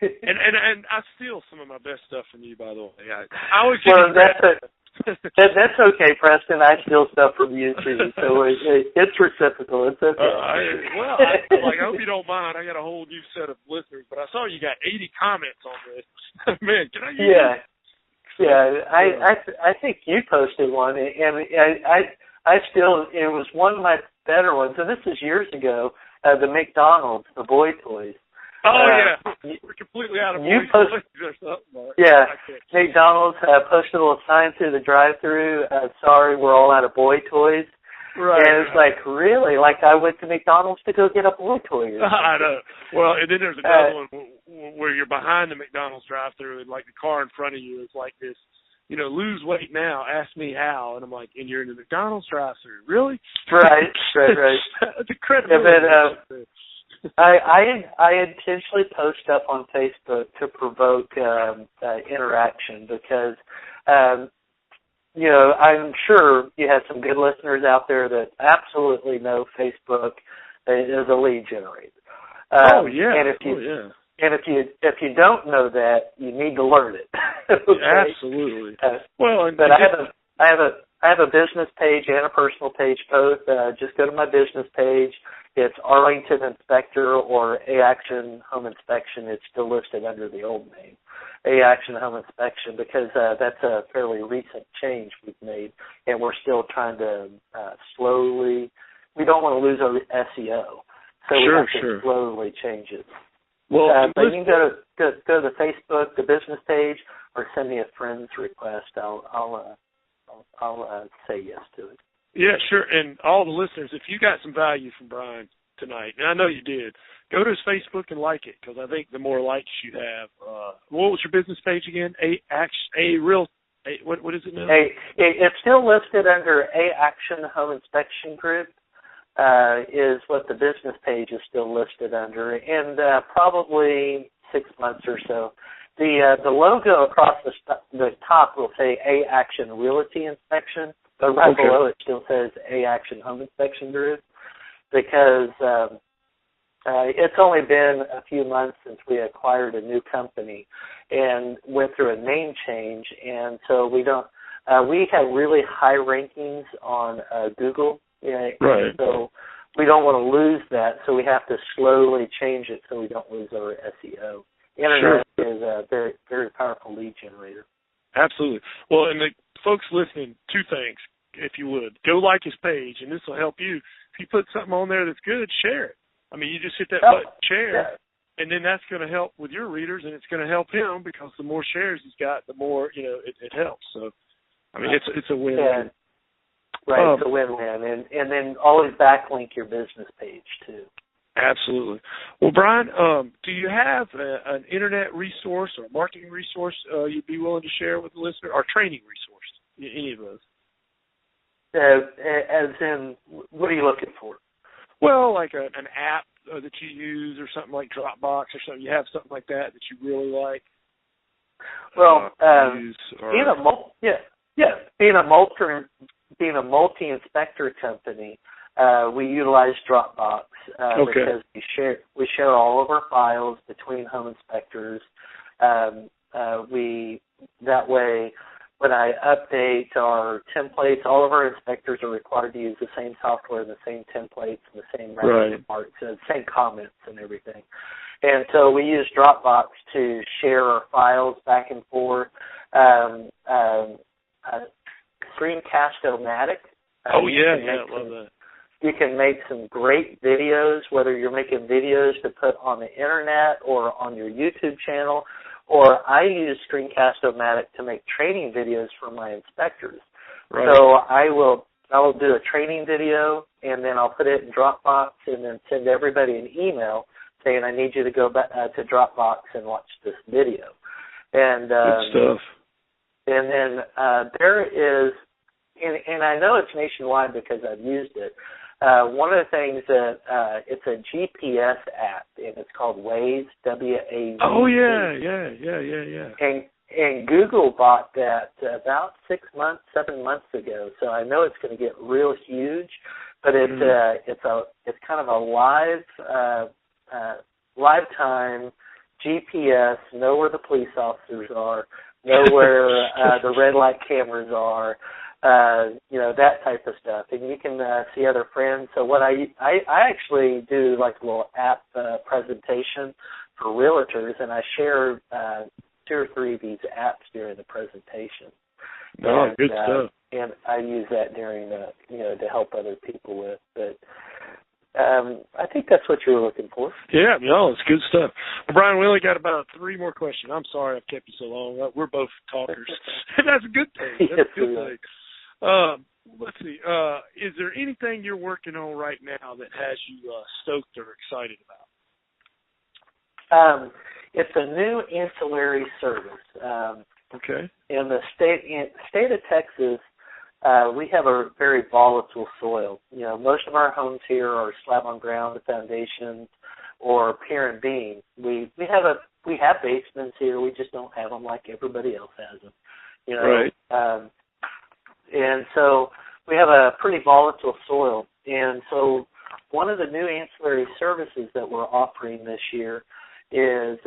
and I steal some of my best stuff from you, by the way. I always give you credit. That's okay, Preston. I steal stuff from you too, so it's reciprocal. It's okay. I hope you don't mind. I got a whole new set of listeners, but I saw you got 80 comments on this. Man, can I use it? I think you posted one, and I still, it was one of my better ones, and this is years ago. The McDonald's, the boy toys. Oh yeah, we're completely out of boy toys or something. Yeah, McDonald's posted a little sign through the drive-through. Sorry, we're all out of boy toys. Right. And it's like, really? Like I went to McDonald's to go get a boy toy. I know. Well, and then there's another one where you're behind the McDonald's drive-through, and like the car in front of you is like this. Lose weight now. Ask me how. And I'm like, and you're in the McDonald's drive-through, really? Right. It's incredible. I intentionally post stuff on Facebook to provoke interaction because, I'm sure you have some good listeners out there that absolutely know Facebook is a lead generator. And if you don't know that, you need to learn it. Okay? Absolutely. But I have a business page and a personal page both. Just go to my business page. It's Arlington Inspector or A-Action Home Inspection. It's still listed under the old name, A-Action Home Inspection, because that's a fairly recent change we've made, and we're still trying to slowly. We don't want to lose our SEO, so we have to slowly change it. Well, but you can go to the Facebook, the business page, or send me a friend's request. I'll say yes to it. Yeah, sure. And all the listeners, if you got some value from Brian tonight, and I know you did, go to his Facebook and like it, because I think the more likes you have. What was your business page again? What is it now? It's still listed under A-Action Home Inspection Group. Is what the business page is still listed under, and probably 6 months or so. The logo across the top will say A-Action Realty Inspection, but right below it still says A-Action Home Inspection Group, because it's only been a few months since we acquired a new company and went through a name change, and so we have really high rankings on Google. Yeah, right. So we don't want to lose that, so we have to slowly change it so we don't lose our SEO. Internet is a very, very powerful lead generator. Absolutely. Well, and the folks listening, two things, if you would. Go like his page, and this will help you. If you put something on there that's good, share it. I mean, you just hit that button, share, and then that's going to help with your readers, and it's going to help him because the more shares he's got, the more, it helps. So, I mean, it's a win. Yeah. Right, it's a win-win. And then always backlink your business page, too. Absolutely. Well, Brian, do you have an internet resource or a marketing resource you'd be willing to share with the listener, or training resource, any of those? As in, what are you looking for? Well, like an app that you use or something like Dropbox or something. You have something like that you really like? Well, being a multi-inspector company, we utilize Dropbox because we share all of our files between home inspectors. That way, when I update our templates, all of our inspectors are required to use the same software, the same templates, and the same marks, and the same comments and everything. And so we use Dropbox to share our files back and forth. Screencast-O-Matic. I love that. You can make some great videos, whether you're making videos to put on the internet or on your YouTube channel, or I use Screencast-O-Matic to make training videos for my inspectors. Right. So I will do a training video, and then I'll put it in Dropbox and then send everybody an email saying I need you to go back to Dropbox and watch this video. And good stuff. And then there is, and I know it's nationwide because I've used it. One of the things that it's a GPS app, and it's called Waze, W-A-Z-E. Oh yeah. And Google bought that about 7 months ago. So I know it's going to get real huge, but it's kind of a live time GPS, know where the police officers are, know where the red light cameras are, that type of stuff. And you can see other friends. So what I actually do like a little app presentation for realtors, and I share 2 or 3 of these apps during the presentation. Oh, good stuff. And I use that during to help other people with. But I think that's what you were looking for. Yeah, no, it's good stuff. Well, Brian, we only got about 3 more questions. I'm sorry I've kept you so long. We're both talkers. That's a good thing. That's a good thing. Let's see. Is there anything you're working on right now that has you stoked or excited about? It's a new ancillary service. Okay. In the state of Texas, we have a very volatile soil. Most of our homes here are slab on ground, the foundations, or pier and beam. We have basements here. We just don't have them like everybody else has them. Right. And so we have a pretty volatile soil. And so one of the new ancillary services that we're offering this year is,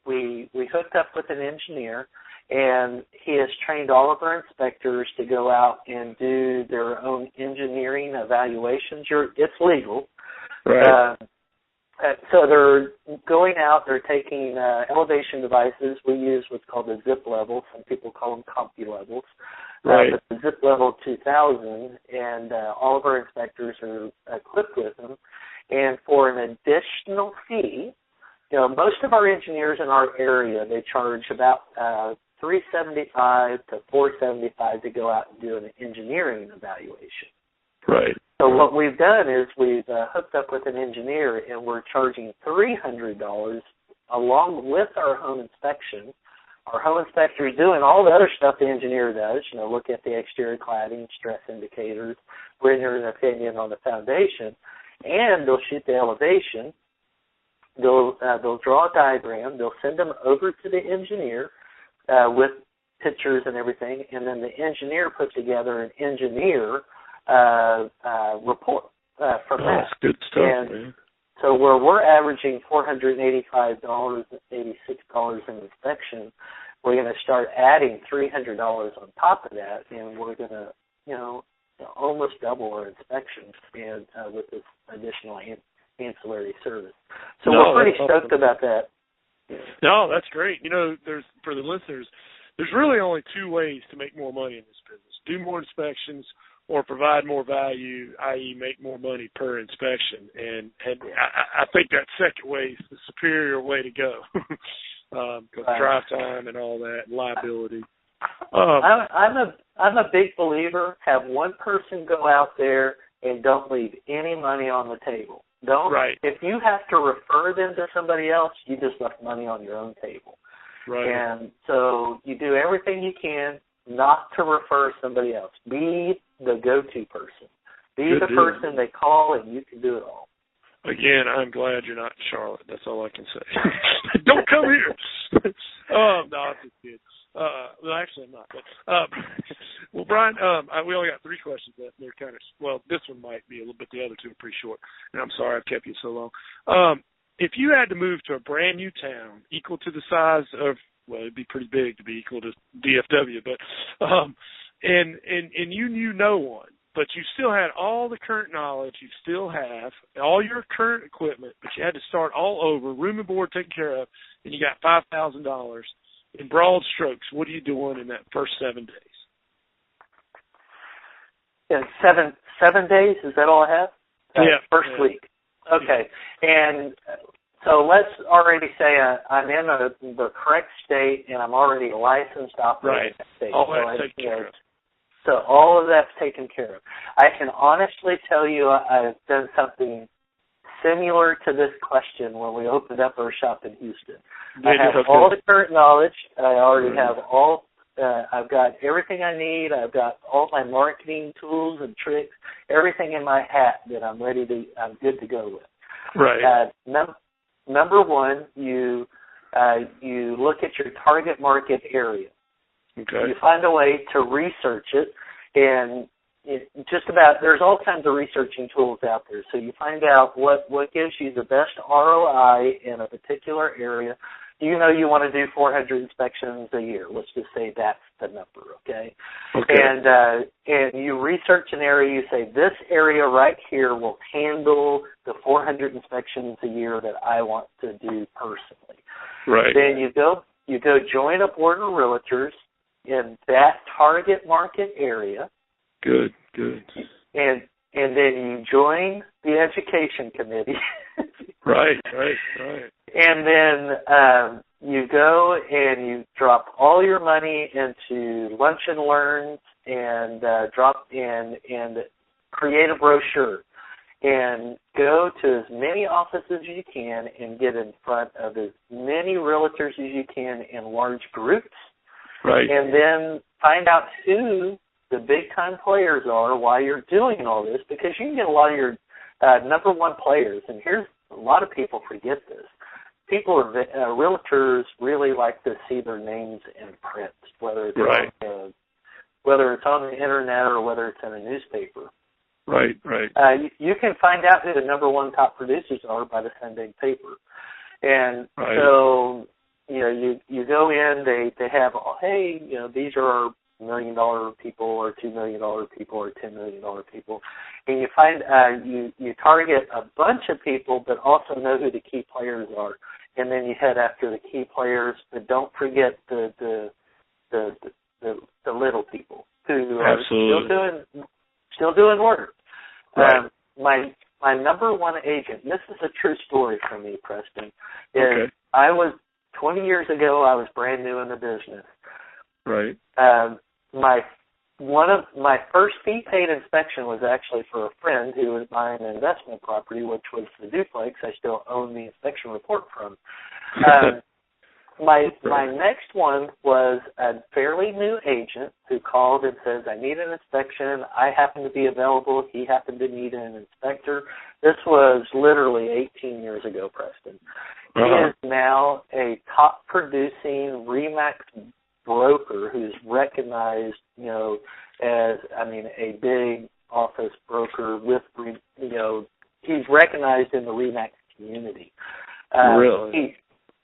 we hooked up with an engineer, and he has trained all of our inspectors to go out and do their own engineering evaluations. It's legal. Right. So they're going out, they're taking elevation devices. We use what's called the zip level. Some people call them CompuLevels. Right. But the zip level 2000, and all of our inspectors are equipped with them. And for an additional fee, most of our engineers in our area, they charge about $375 to $475 to go out and do an engineering evaluation. Right. So what we've done is we've hooked up with an engineer, and we're charging $300 along with our home inspection. Our home inspector is doing all the other stuff the engineer does, look at the exterior cladding, stress indicators, render an opinion on the foundation, and they'll shoot the elevation. They'll draw a diagram. They'll send them over to the engineer with pictures and everything, and then the engineer puts together an engineer report from that. That's good stuff, man. So where we're averaging $485, $86 in inspection, we're going to start adding $300 on top of that, and we're going to, almost double our inspections and with this additional ancillary service. So we're pretty stoked about that. No, that's great. For the listeners, there's really only 2 ways to make more money in this business: do more inspections or provide more value, i.e. make more money per inspection. And I think that second way is the superior way to go. Because drive time and all that, liability. I'm a big believer. Have one person go out there and don't leave any money on the table. Don't. Right. If you have to refer them to somebody else, you just left money on your own table. Right. And so you do everything you can not to refer somebody else. Be the go-to person. Be the person they call, and you can do it all. Again, I'm glad you're not in Charlotte. That's all I can say. Don't come here. No, I'm just kidding. Well, actually, I'm not. But, well, Brian, we only got 3 questions left. They're kind of, this one might be a little bit. The other 2 are pretty short. And I'm sorry I've kept you so long. If you had to move to a brand new town equal to the size of, it'd be pretty big to be equal to DFW, but and you knew no one, but you still had all the current knowledge, you still have all your current equipment, but you had to start all over, room and board taken care of, and you got $5,000. In broad strokes, what are you doing in that first 7 days? Yeah, 7 days, is that all I have? First week. Okay. And so let's already say I'm in the correct state, and I'm already a licensed operator in that state. All that's taken care of. So all of that's taken care of. I can honestly tell you I've done something similar to this question when we opened up our shop in Houston. I have all the current knowledge. I already have I've got everything I need. I've got all my marketing tools and tricks, everything in my hat that I'm good to go with. Right. Number one, you look at your target market area. Okay. You find a way to research it, and there's all kinds of researching tools out there. So you find out what gives you the best ROI in a particular area. you know you want to do 400 inspections a year. Let's just say that's the number, okay? Okay. And you research an area. You say this area right here will handle the 400 inspections a year that I want to do personally. Right. Then you go join a board of realtors in that target market area. Good. And then you join the education committee. Right. And then you go and you drop all your money into lunch and learns and drop in and create a brochure and go to as many offices as you can and get in front of as many realtors as you can in large groups. Right. And then find out who the big-time players are while you're doing all this, because you can get a lot of your number one players. And here's a lot of people forget this. Realtors really like to see their names in print, whether it's on the internet or whether it's in a newspaper. Right. You can find out who the number one top producers are by the Sunday paper. And so, you go in, they have, hey, these are our $1 million people or $2 million people or $10 million people. And you find, you target a bunch of people, but also know who the key players are. And then you head after the key players, but don't forget the little people who are still doing work. Right. My number one agent, and this is a true story for me, Preston, is Okay. I was 20 years ago, I was brand new in the business. Right. One of my first fee-paid inspection was actually for a friend who was buying an investment property, which was the duplex I still own the inspection report from. My next one was a fairly new agent who called and says, I need an inspection. I happen to be available. He happened to need an inspector. This was literally 18 years ago, Preston. He is now a top-producing RE/MAX broker who's recognized, as, a big office broker with, he's recognized in the RE/MAX community. Really?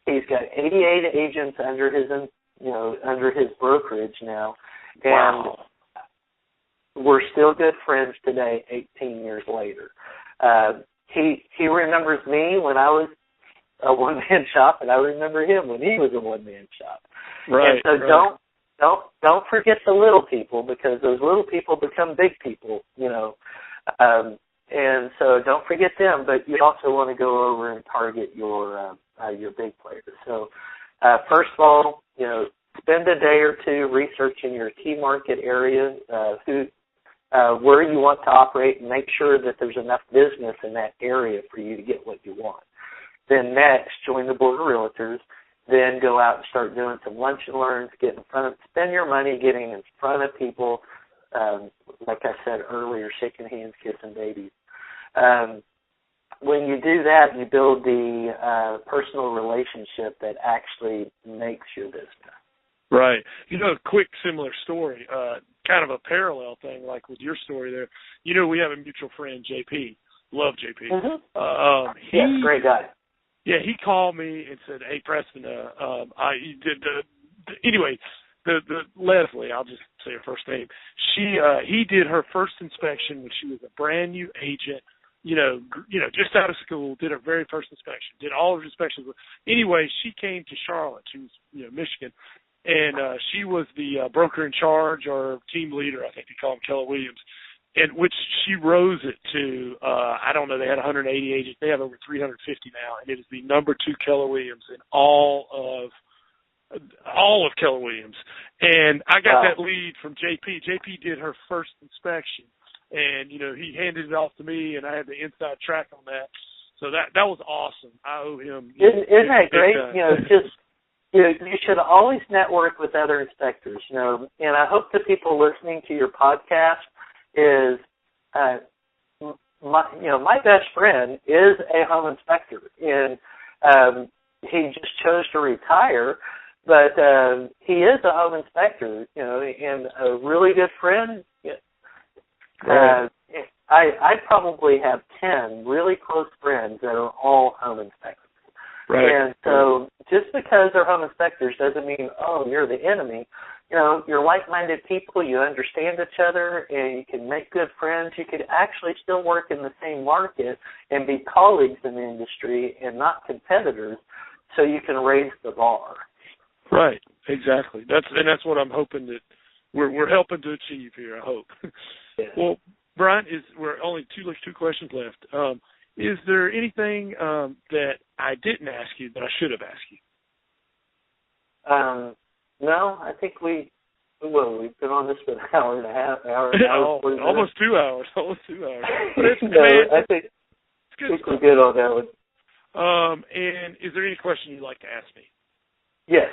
He's got 88 agents under his brokerage now, and wow. We're still good friends today, 18 years later. He remembers me when I was a one-man shop, and I remember him when he was a one-man shop. Right. And so don't forget the little people, because those little people become big people, and so don't forget them, but you also want to go over and target your big players. So first of all, spend a day or two researching your key market area, where you want to operate, and make sure that there's enough business in that area for you to get what you want. Then next, join the board of realtors. Then go out and start doing some lunch and learns, spend your money getting in front of people, like I said earlier, shaking hands, kissing babies. When you do that, you build the personal relationship that actually makes your business. Right. A quick similar story, kind of a parallel thing, like with your story there. We have a mutual friend, JP. Love JP. Mm-hmm. Yes, great guy. Yeah, he called me and said, "Hey, Preston, anyway, the Leslie, I'll just say her first name. He did her first inspection when she was a brand new agent, just out of school. Did her very first inspection. Did all of her inspections. Anyway, she came to Charlotte. She was, Michigan, and she was the broker in charge or team leader. I think they call him Keller Williams." And which she rose it to, I don't know, they had 180 agents. They have over 350 now, and it is the number 2 Keller Williams in all of Keller Williams. And I got that lead from JP. JP did her first inspection, and, he handed it off to me, and I had the inside track on that. So that was awesome. I owe him. Isn't that great? You should always network with other inspectors, and I hope the people listening to your podcast is my best friend is a home inspector, and he just chose to retire, but he is a home inspector, and a really good friend. I probably have 10 really close friends that are all home inspectors. Right. And so just because they're home inspectors doesn't mean, oh, you're the enemy. You know, you're like-minded people, you understand each other, and you can make good friends. You could actually still work in the same market and be colleagues in the industry and not competitors, so you can raise the bar. Right, exactly. That's what I'm hoping that we're helping to achieve here, I hope. Yeah. Well, Brian, we're only two questions left. Is there anything that I didn't ask you that I should have asked you? No, I think we've been on this for an hour and a half, almost 2 hours. Almost 2 hours. But it's, no, man, I think we're good on that one. And is there any question you'd like to ask me? Yes,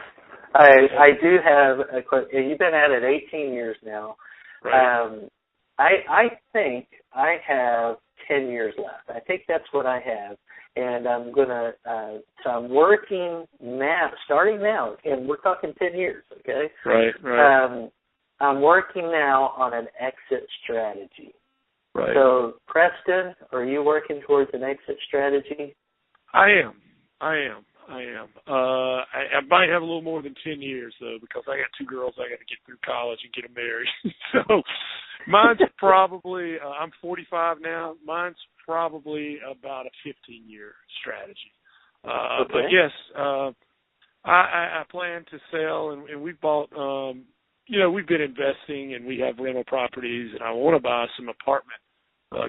I do have a question. You've been at it 18 years now. Right. I think I have 10 years left. I think that's what I have. And I'm going to, so I'm working now, starting now, and we're talking 10 years, okay? Right. I'm working now on an exit strategy. Right. So, Preston, are you working towards an exit strategy? I am. I might have a little more than 10 years, though, because I got 2 girls I got to get through college and get them married. So mine's probably, I'm 45 now, mine's probably about a 15-year strategy. Okay. But, yes, I plan to sell, and we've bought, we've been investing, and we have rental properties, and I want to buy some apartment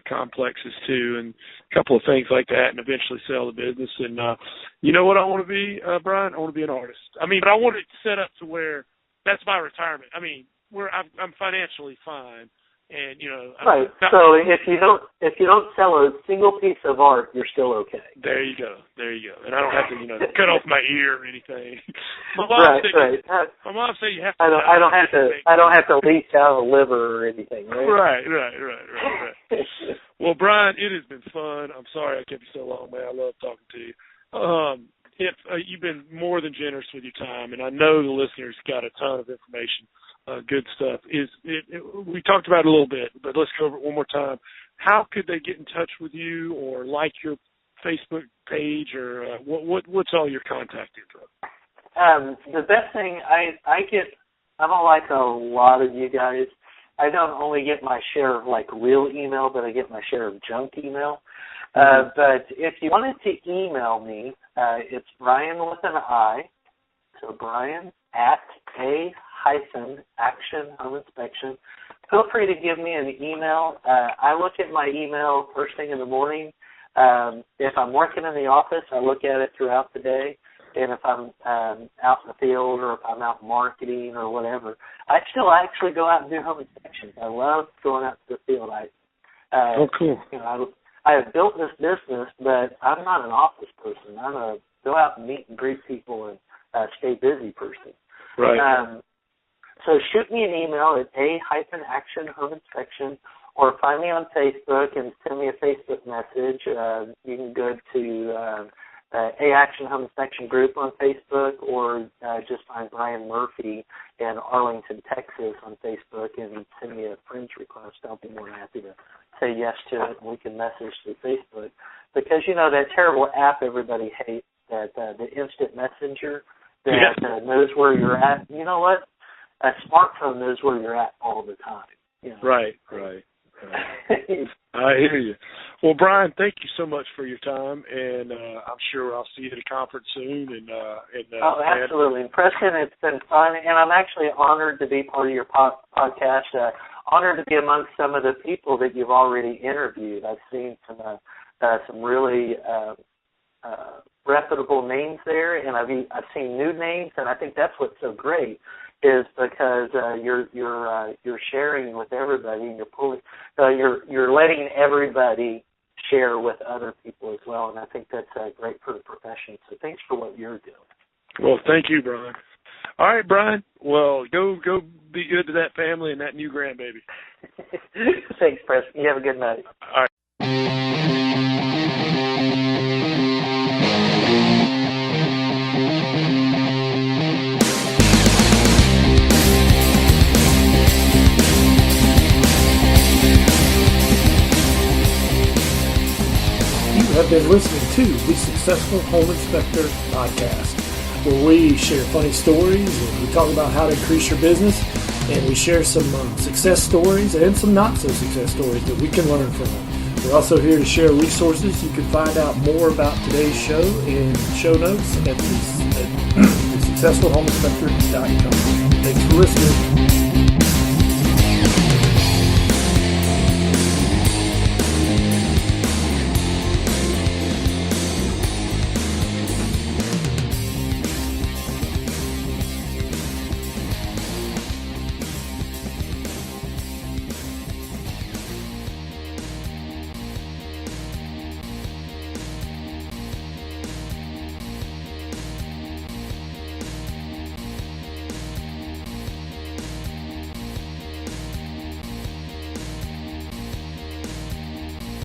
complexes too, and a couple of things like that, and eventually sell the business. And you know what I want to be, Brian? I want to be an artist. I mean, but I want it set up to where that's my retirement. I mean, I'm financially fine, and right. So if you don't sell a single piece of art, you're still okay. There you go, and I don't have to cut off my ear or anything. My mom said you have to. I don't have to leach out a liver or anything. Right. Right. Well, Brian, it has been fun. I'm sorry I kept you so long, man. I love talking to you. You've been more than generous with your time, and I know the listeners got a ton of information. Good stuff. We talked about it a little bit, but let's go over it one more time. How could they get in touch with you or like your Facebook page, or what's all your contact info? The best thing, I don't like a lot of you guys. I don't only get my share of real email, but I get my share of junk email. But if you wanted to email me, it's Brian with an I. So Brian at Action Home Inspection. Feel free to give me an email. I look at my email first thing in the morning. If I'm working in the office, I look at it throughout the day. And if I'm out in the field or if I'm out marketing or whatever, I still actually go out and do home inspections. I love going out to the field. Cool. I have built this business, but I'm not an office person. I'm a go out and meet and greet people and stay busy person. Right. So shoot me an email at A-Action Home Inspection, or find me on Facebook and send me a Facebook message. You can go to A-Action Home Inspection Group on Facebook, or just find Brian Murphy in Arlington, Texas on Facebook and send me a friend's request. I'll be more than happy to say yes to it, and we can message through Facebook. Because, that terrible app everybody hates, that the instant messenger that knows where you're at. You know what? A smartphone knows where you're at all the time. Right. I hear you. Well, Brian, thank you so much for your time, and I'm sure I'll see you at a conference soon. Absolutely. And Preston, it's been fun, and I'm actually honored to be part of your podcast. Honored to be amongst some of the people that you've already interviewed. I've seen some really reputable names there, and I've seen new names, and I think that's what's so great is because you're sharing with everybody, and you're letting everybody share with other people as well, and I think that's great for the profession. So thanks for what you're doing. Well, thank you, Brian. All right, Brian. Well, go be good to that family and that new grandbaby. Thanks, Preston. You have a good night. All right. You have been listening to the Successful Home Inspector Podcast. where we share funny stories, and we talk about how to increase your business, and we share some success stories and some not so success stories that we can learn from. We're also here to share resources. You can find out more about today's show in show notes at thesuccessfulhomeinspector.com. Thanks for listening.